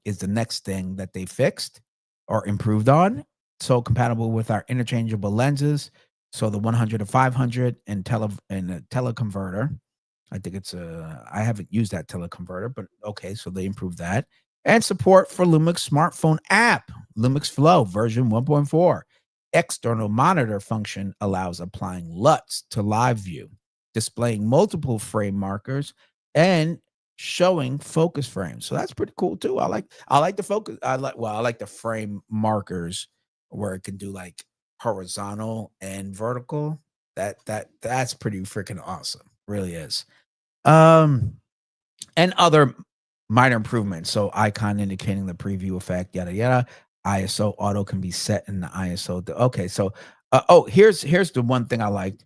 is the next thing that they fixed or improved on. So compatible with our interchangeable lenses. So the 100 to 500 and a teleconverter. I think it's I haven't used that teleconverter, but okay, so they improved that. And support for Lumix smartphone app, Lumix Flow version 1.4. External monitor function allows applying LUTs to live view, displaying multiple frame markers and showing focus frames. So that's pretty cool too. I like the focus. I like the frame markers where it can do like horizontal and vertical. That's pretty freaking awesome. Really is. Um, and other minor improvements. So icon indicating the preview effect, yada yada. ISO auto can be set in the ISO. Okay, so here's the one thing I liked.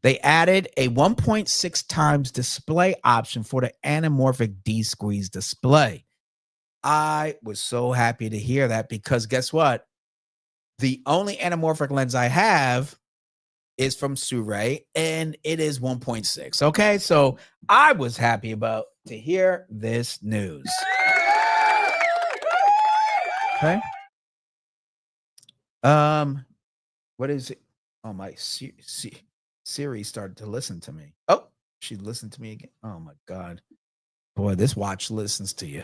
They added a 1.6 times display option for the anamorphic D-squeeze display. I was so happy to hear that because guess what? The only anamorphic lens I have is from Suray, and it is 1.6. Okay, so I was happy about to hear this news. Okay. What is it? Oh, my Siri started to listen to me. Oh, she listened to me again. Oh my God. Boy, this watch listens to you.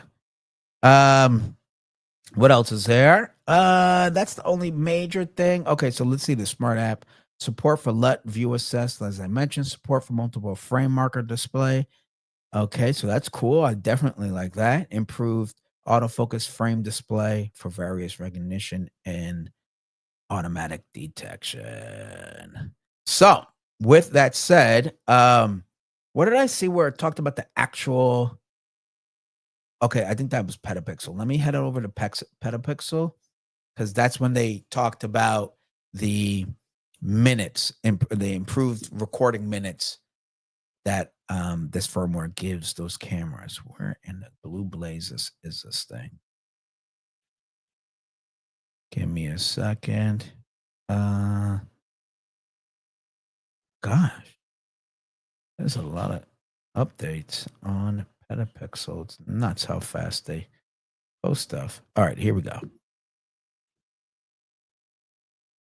What else is there? That's the only major thing. Okay, so let's see the smart app. Support for LUT view assess, as I mentioned, support for multiple frame marker display. Okay, so that's cool. I definitely like that. Improved autofocus frame display for various recognition and automatic detection. So, with that said, what did I see where it talked about the actual? Okay, I think that was Petapixel. Let me head over to Petapixel because that's when they talked about the minutes, the improved recording minutes that this firmware gives those cameras. Where in the blue blazes is this thing? Give me a second. Gosh, there's a lot of updates on Petapixel. It's nuts how fast they post stuff. All right, here we go.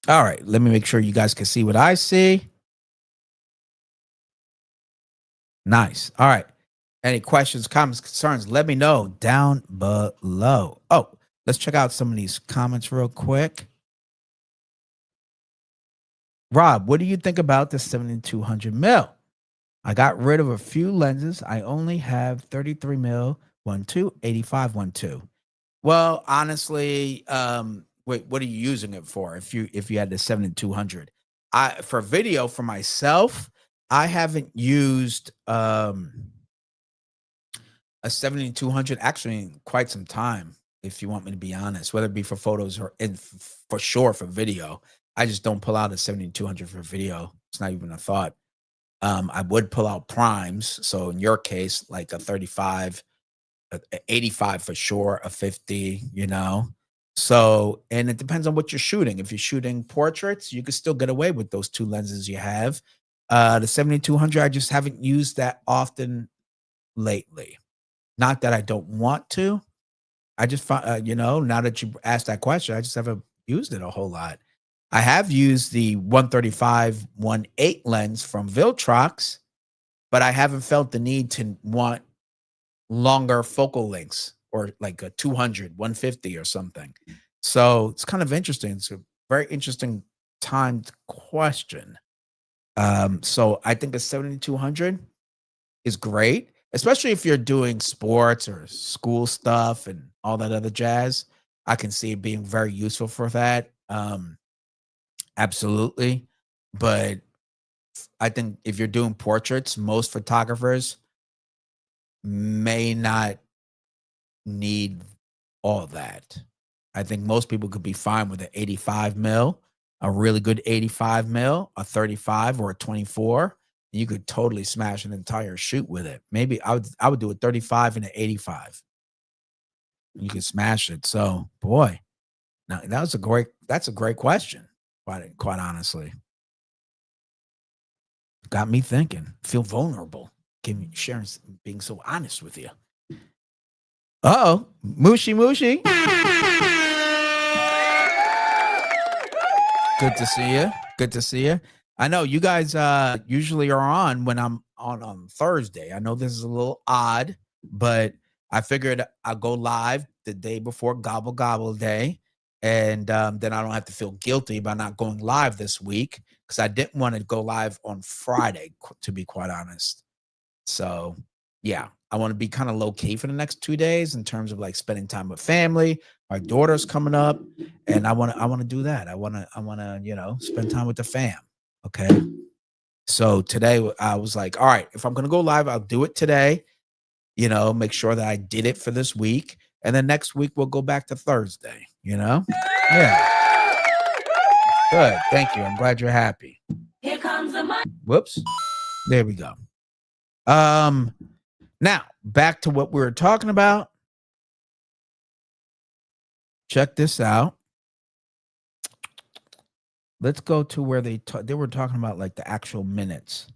All right, let me make sure you guys can see what I see. Nice. All right. Any questions, comments, concerns, let me know down below. Oh, let's check out some of these comments real quick. Rob, what do you think about the 7200 mil? I got rid of a few lenses. I only have 33 mil 1.2, 85 1.2. Well, honestly, wait, what are you using it for? If you had the 7200, for video for myself, I haven't used a 7200 actually in quite some time. If you want me to be honest, whether it be for photos or for sure for video, I just don't pull out a 7200 for video. It's not even a thought. I would pull out primes. So in your case, like a 35, a 85 for sure, a 50, you know. So, and it depends on what you're shooting. If you're shooting portraits, you can still get away with those two lenses you have. The 7200, I just haven't used that often lately. Not that I don't want to. I just find, now that you asked that question, I just haven't used it a whole lot. I have used the 135 1.8 lens from Viltrox, but I haven't felt the need to want longer focal lengths or like a 200, 150 or something. So it's kind of interesting. It's a very interesting timed question. So I think a 7200 is great, especially if you're doing sports or school stuff and all that other jazz. I can see it being very useful for that. Absolutely. But I think if you're doing portraits, most photographers may not need all that. I think most people could be fine with an 85 mil, a really good 85 mil, a 35 or a 24. You could totally smash an entire shoot with it. Maybe I would do a 35 and an 85. You could smash it. So, boy, now that's a great question. Quite honestly, got me thinking. Feel vulnerable. Sharing, being so honest with you. Uh-oh, Mushy Mushy. Good to see you. Good to see you. I know you guys usually are on when I'm on Thursday. I know this is a little odd, but I figured I'll go live the day before Gobble Gobble Day, and then I don't have to feel guilty about not going live this week because I didn't want to go live on Friday, to be quite honest. So, yeah, I want to be kind of low key for the next 2 days in terms of like spending time with family. My daughter's coming up, and I want to do that. I want to spend time with the fam. Okay. So today I was like, all right, if I'm going to go live, I'll do it today, make sure that I did it for this week. And then next week we'll go back to Thursday, Yeah. Good. Thank you. I'm glad you're happy. Here comes the money. Whoops. There we go. Now back to what we were talking about. Check this out. Let's go to where they were talking about like the actual minutes.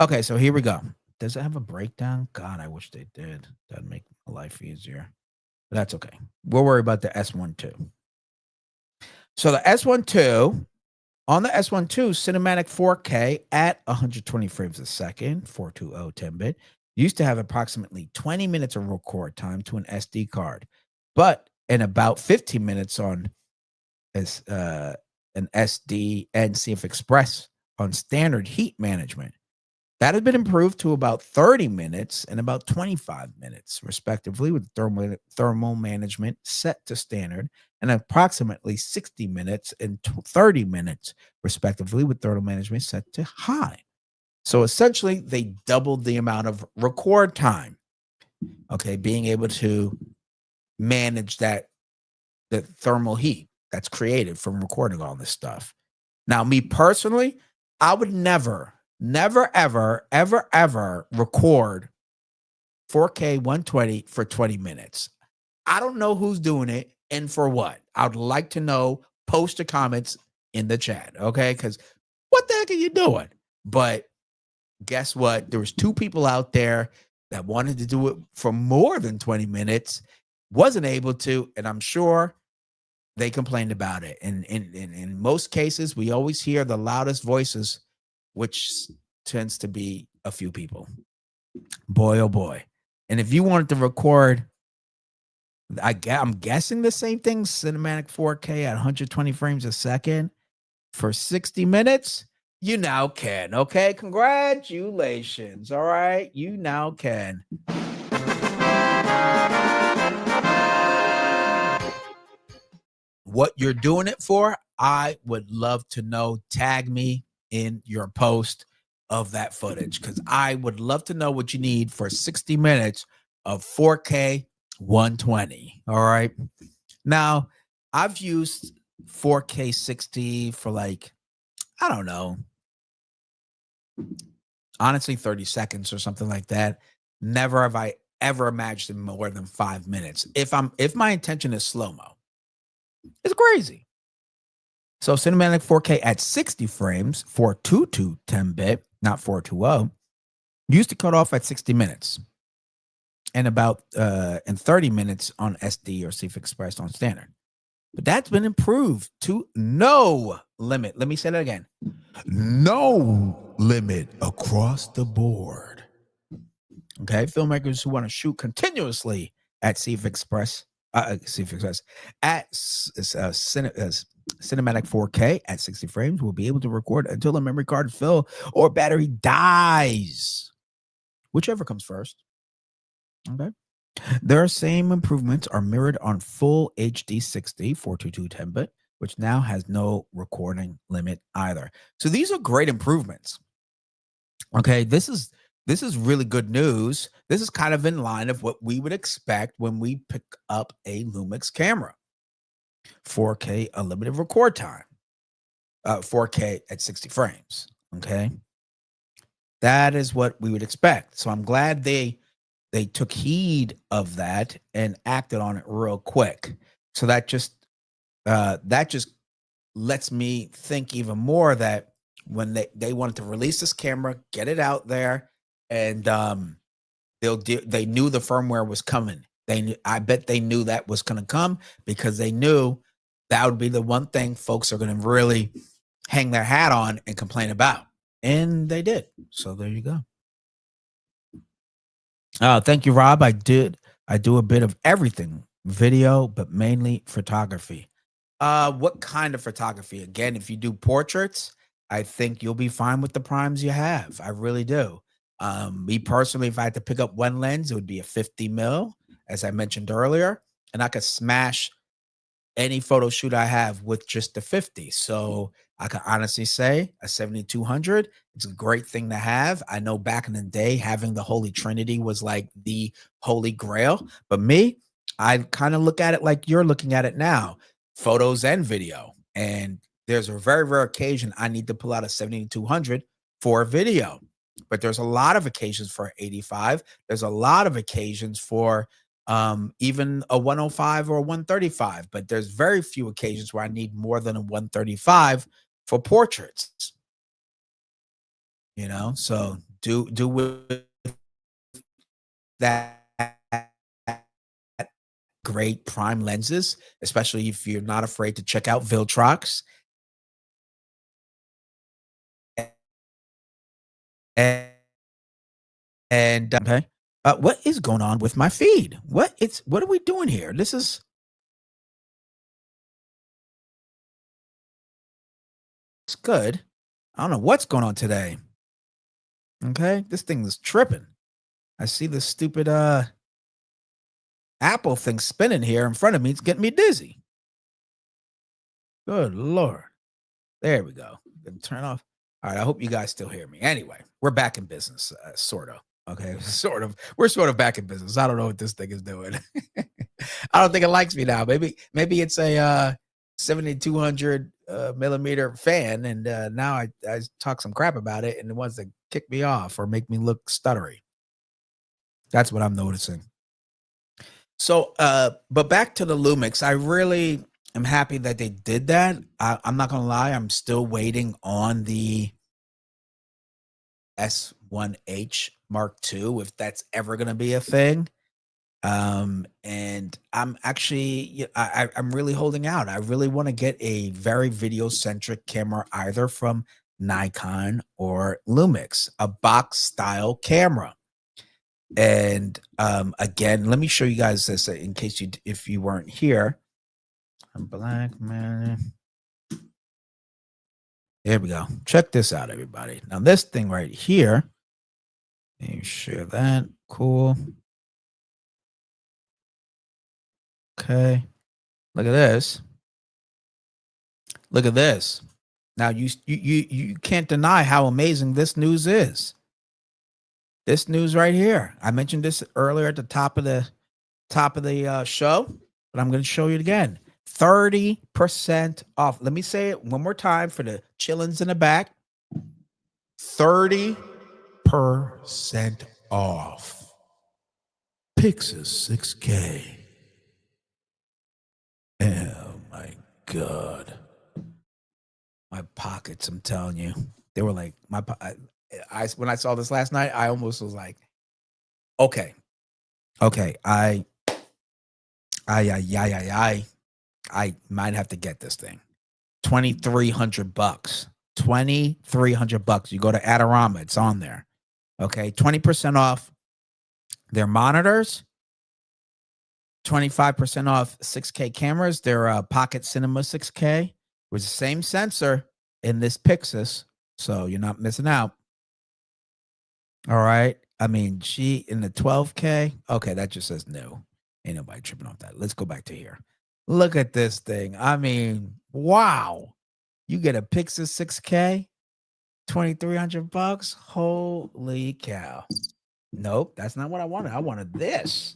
Okay, so here we go. Does it have a breakdown? God, I wish they did. That'd make my life easier. But that's okay. We'll worry about the S1II. So the S1II, on the S1II, cinematic 4K at 120 frames a second, 420 10-bit, used to have approximately 20 minutes of record time to an SD card, but in about 15 minutes on an SD and CF Express on standard heat management. That has been improved to about 30 minutes and about 25 minutes, respectively, with thermal management set to standard, and approximately 60 minutes and 30 minutes, respectively, with thermal management set to high. So essentially, they doubled the amount of record time. Okay, being able to manage the thermal heat that's created from recording all this stuff. Now, me personally, I would never, ever record 4K 120 for 20 minutes. I don't know who's doing it and for what. I'd like to know. Post your comments in the chat, okay? Because what the heck are you doing? But guess what? There was 2 people out there that wanted to do it for more than 20 minutes, wasn't able to, and I'm sure they complained about it. And in most cases, we always hear the loudest voices, which tends to be a few people. Boy, oh boy. And if you wanted to record, I'm guessing the same thing, cinematic 4K at 120 frames a second for 60 minutes, you now can. Okay, congratulations. All right, you now can. What you're doing it for, I would love to know. Tag me in your post of that footage because I would love to know what you need for 60 minutes of 4K 120. All right. Now, I've used 4K 60 for like, I don't know, honestly, 30 seconds or something like that. Never have I ever imagined more than 5 minutes. If my intention is slow-mo. It's crazy. So cinematic 4K at 60 frames, 422 10-bit, not 420, used to cut off at 60 minutes and about 30 minutes on SD or CF Express on standard. But that's been improved to no limit. Let me say that again. No limit across the board. Okay, filmmakers who want to shoot continuously at CF Express at cinematic 4K at 60 frames will be able to record until the memory card is filled or battery dies, whichever comes first. Okay. Their same improvements are mirrored on full HD 60 422 10-bit, which now has no recording limit either. So these are great improvements. Okay, this is really good news. This is kind of in line of what we would expect when we pick up a Lumix camera. 4K unlimited record time. 4K at 60 frames. Okay. That is what we would expect. So I'm glad they took heed of that and acted on it real quick. So that just lets me think even more that when they wanted to release this camera, get it out there, and they knew the firmware was coming. I bet they knew that was going to come because they knew that would be the one thing folks are going to really hang their hat on and complain about. And they did. So there you go. Thank you, Rob. I do a bit of everything, video, but mainly photography. What kind of photography? Again, if you do portraits, I think you'll be fine with the primes you have. I really do. Me personally, if I had to pick up one lens, it would be a 50 mil, as I mentioned earlier, and I could smash any photo shoot I have with just the 50. So I can honestly say a 7200, it's a great thing to have. I know back in the day, having the Holy Trinity was like the holy grail. But me, I kind of look at it like you're looking at it now, photos and video. And there's a very rare occasion I need to pull out a 7200 for a video. But there's a lot of occasions for 85. There's a lot of occasions for even a 105 or a 135, but there's very few occasions where I need more than a 135 for portraits, so do with that great prime lenses, especially if you're not afraid to check out Viltrox. And okay, what is going on with my feed? What are we doing here? This is it's good. I don't know what's going on today. Okay, this thing is tripping. I see this stupid Apple thing spinning here in front of me. It's getting me dizzy. Good Lord. There we go. Gonna turn off. All right. I hope you guys still hear me. Anyway, we're back in business, sort of. Okay. Sort of. We're sort of back in business. I don't know what this thing is doing. I don't think it likes me now. Maybe it's a 7200 millimeter fan. And now I talk some crap about it and it wants to kick me off or make me look stuttery. That's what I'm noticing. So, but back to the Lumix, I really am happy that they did that. I'm not gonna lie, I'm still waiting on the S1H Mark II, if that's ever gonna be a thing. And I'm actually, I'm really holding out. I really want to get a very video centric camera, either from Nikon or Lumix, a box style camera. And again, let me show you guys this in case if you weren't here. I'm black man. There we go. Check this out, everybody. Now this thing right here. Let me share that. Cool. Okay. Look at this. Look at this. Now you can't deny how amazing this news is. This news right here. I mentioned this earlier at the top of the show, but I'm going to show you it again. 30% off. Let me say it one more time for the chillins in the back. 30% off. Pixis 6K. Oh my God. My pockets, I'm telling you. They were like, when I saw this last night, I almost was like, okay, I might have to get this thing. $2,300. $2,300. You go to Adorama, it's on there. Okay, 20% off their monitors, 25% off 6K cameras. Their Pocket Cinema 6K with the same sensor in this Pixis, so you're not missing out. All right. I mean, in the 12K. Okay, that just says no. Ain't nobody tripping off that. Let's go back to here. Look at this thing. I mean, wow. You get a Pixis 6K, $2,300. Holy cow. Nope, that's not what I wanted. I wanted this.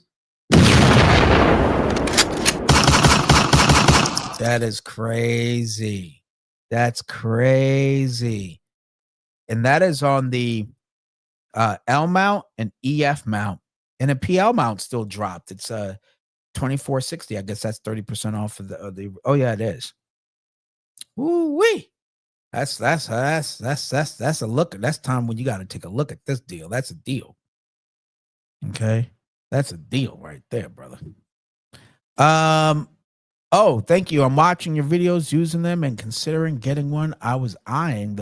That is crazy. That's crazy. And that is on the L mount and EF mount. And a PL mount still dropped. It's 2460. I guess that's 30% off of the oh yeah, it is. Ooh wee. That's a look. That's time when you got to take a look at this deal. That's a deal. Okay. That's a deal right there, brother. Oh, thank you. I'm watching your videos, using them, and considering getting one. I was eyeing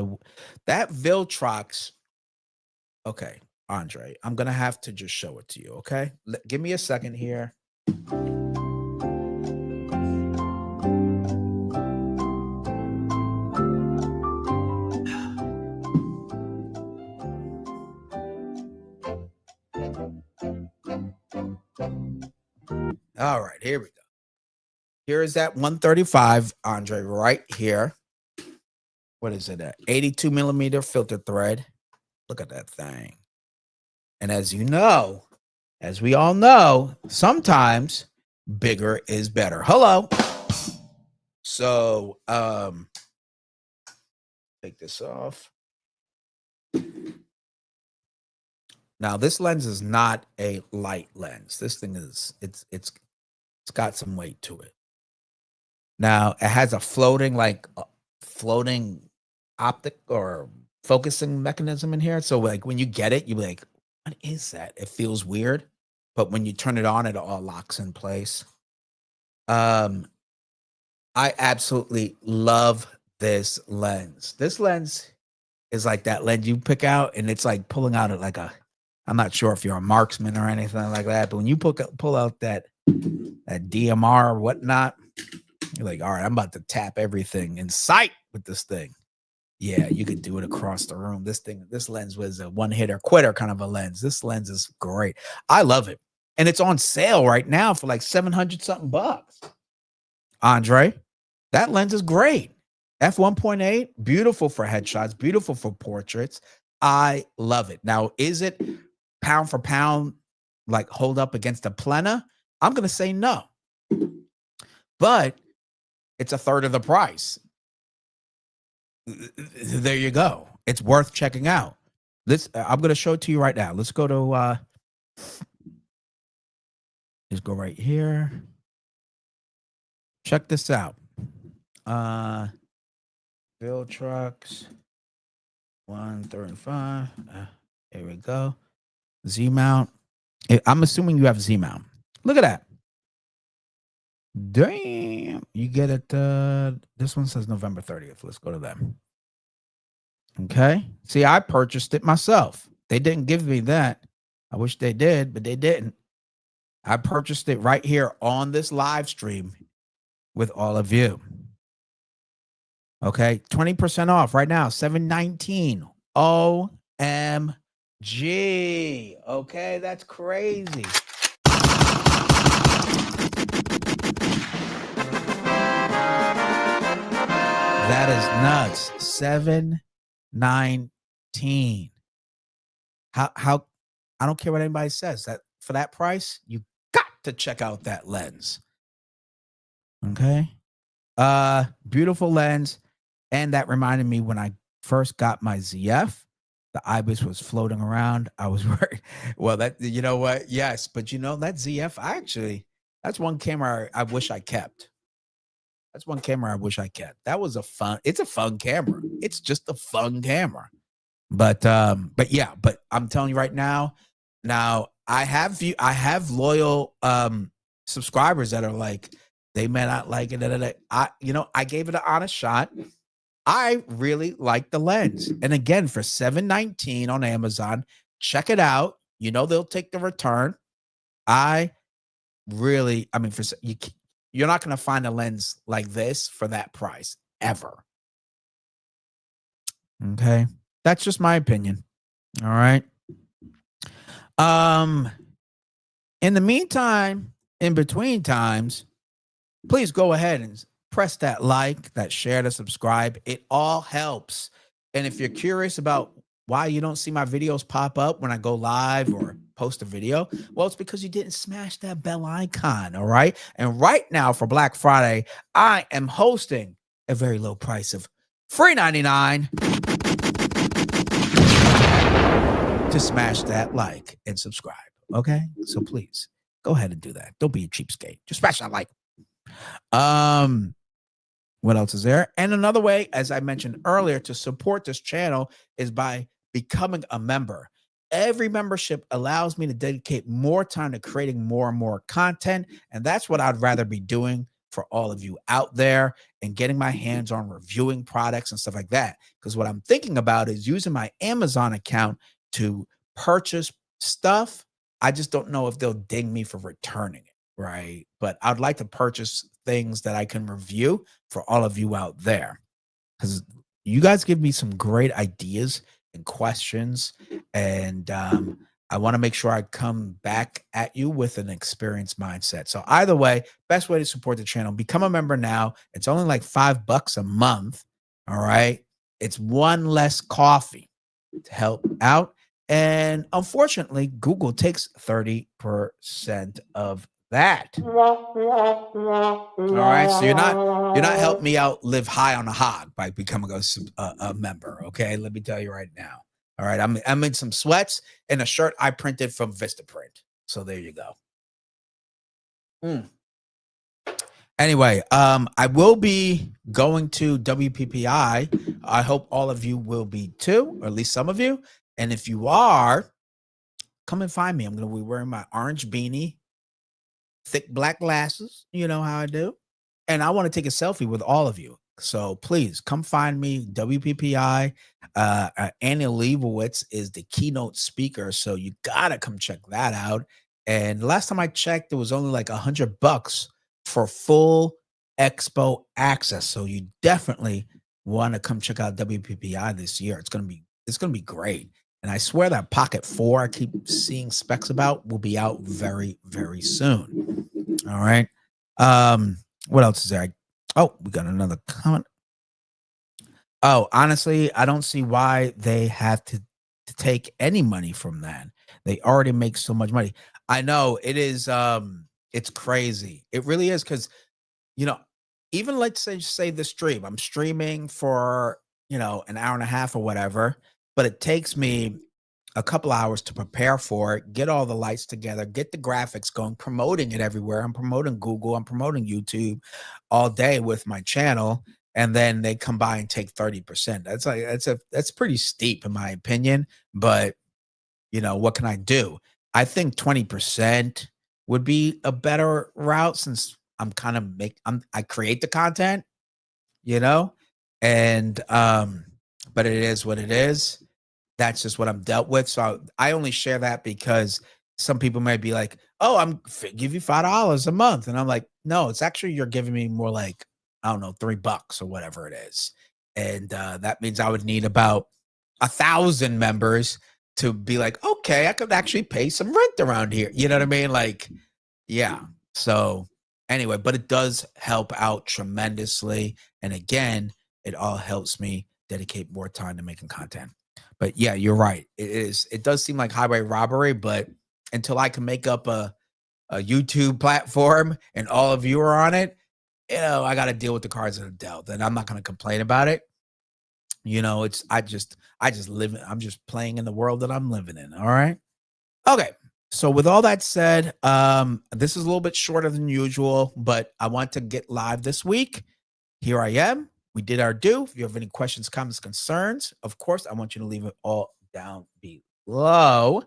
that Viltrox. Okay, Andre, I'm gonna have to just show it to you. Okay, give me a second here. All right, here we go. Here is that 135, Andre, right here. What is it? 82 millimeter filter thread. Look at that thing. And as you know, as we all know, sometimes bigger is better. Hello. So, take this off. Now, this lens is not a light lens. This thing is it's got some weight to it. Now, it has a floating optic or focusing mechanism in here. So like when you get it, you're like, what is that? It feels weird, but when you turn it on, it all locks in place. I absolutely love this lens. This lens is like that lens you pick out, and it's like pulling out at like I'm not sure if you're a marksman or anything like that, but when you pull out that DMR or whatnot, you're like, all right, I'm about to tap everything in sight with this thing. Yeah, you could do it across the room. This lens was a one hitter quitter kind of a lens. This lens is great. I love it. And it's on sale right now for like 700 something bucks. Andre, that lens is great. F1.8, beautiful for headshots, beautiful for portraits. I love it. Now, is it pound for pound, like hold up against a Plena? I'm going to say no. But it's a third of the price. There you go. It's worth checking out. I'm going to show it to you right now. Let's go to just go right here. Check this out. Viltrox 135. Here we go. Z mount. I'm assuming you have Z mount. Look at that. Damn. You get it. This one says November 30th. Let's go to them. Okay. See, I purchased it myself. They didn't give me that. I wish they did, but they didn't. I purchased it right here on this live stream with all of you. Okay. 20% off right now. $719. OMG. Okay. That's crazy. That is nuts. $719. How I don't care what anybody says. That for that price, you got to check out that lens. Okay. Beautiful lens. And that reminded me when I first got my ZF, the IBIS was floating around. I was worried. Well, you know what? Yes, but you know that ZF, that's one camera I wish I kept. That's one camera I wish I kept. It's a fun camera. It's just a fun camera. But yeah, but I'm telling you right now, I have loyal subscribers that are like, they may not like it. I gave it an honest shot. I really like the lens. And again, for $719 on Amazon, check it out. They'll take the return. You're not going to find a lens like this for that price ever. Okay. That's just my opinion. All right. In the meantime, in between times, please go ahead and press that like, that share, to subscribe. It all helps. And if you're curious about why you don't see my videos pop up when I go live or post a video, well, it's because you didn't smash that bell icon. All right. And right now for Black Friday, I am hosting a very low price of $3.99 to smash that like and subscribe. Okay. So please go ahead and do that. Don't be a cheapskate. Just smash that like. What else is there? And another way, as I mentioned earlier, to support this channel is by becoming a member. Every membership allows me to dedicate more time to creating more and more content. And that's what I'd rather be doing for all of you out there and getting my hands on reviewing products and stuff like that. Because what I'm thinking about is using my Amazon account to purchase stuff. I just don't know if they'll ding me for returning it, right? But I'd like to purchase things that I can review for all of you out there, because you guys give me some great ideas and questions, and I want to make sure I come back at you with an experienced mindset. So either way, best way to support the channel, become a member now. It's only like $5 a month. All right. It's one less coffee to help out. And unfortunately, Google takes 30% of that. All right. So you're not helping me out live high on a hog by becoming a member. Okay. Let me tell you right now. All right. I'm in some sweats and a shirt I printed from Vistaprint. So there you go. Anyway, I will be going to WPPI. I hope all of you will be too, or at least some of you. And if you are, come and find me. I'm going to be wearing my orange beanie, thick black glasses. You know how I do. And I want to take a selfie with all of you. So please come find me. WPPI. Annie Leibovitz is the keynote speaker. So you got to come check that out. And last time I checked, it was only like $100 for full expo access. So you definitely want to come check out WPPI this year. It's going to be great. And I swear that Pocket 4 I keep seeing specs about will be out very, very soon. All right. What else is there? Oh, we got another comment. Oh, honestly, I don't see why they have to take any money from that. They already make so much money. I know it is. It's crazy. It really is. Because, even let's say the stream, I'm streaming for, an hour and a half or whatever, but it takes me a couple hours to prepare for it, get all the lights together, get the graphics going, promoting it everywhere. I'm promoting Google, I'm promoting YouTube all day with my channel. And then they come by and take 30%. That's pretty steep in my opinion. But what can I do? I think 20% would be a better route, since I create the content, and but it is what it is. That's just what I'm dealt with. So I only share that because some people might be like, oh, give you $5 a month. And I'm like, no, it's actually, you're giving me more like, I don't know, $3 or whatever it is. And that means I would need about 1,000 members to be like, okay, I could actually pay some rent around here. You know what I mean? Like, yeah. So anyway, but it does help out tremendously. And again, it all helps me dedicate more time to making content. But yeah, you're right. It does seem like highway robbery, but until I can make up a YouTube platform and all of you are on it, I got to deal with the cards that are dealt, and I'm not going to complain about it. I just I'm just playing in the world that I'm living in. All right. Okay. So with all that said, this is a little bit shorter than usual, but I want to get live this week. Here I am. We did our due. If you have any questions, comments, concerns, of course, I want you to leave it all down below.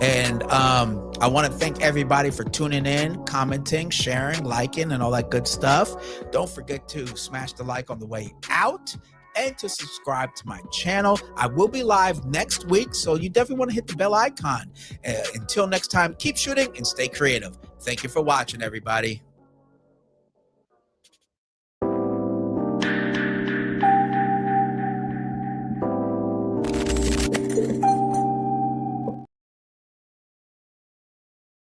And I want to thank everybody for tuning in, commenting, sharing, liking, and all that good stuff. Don't forget to smash the like on the way out and to subscribe to my channel. I will be live next week, so you definitely want to hit the bell icon. Until next time, keep shooting and stay creative. Thank you for watching, everybody.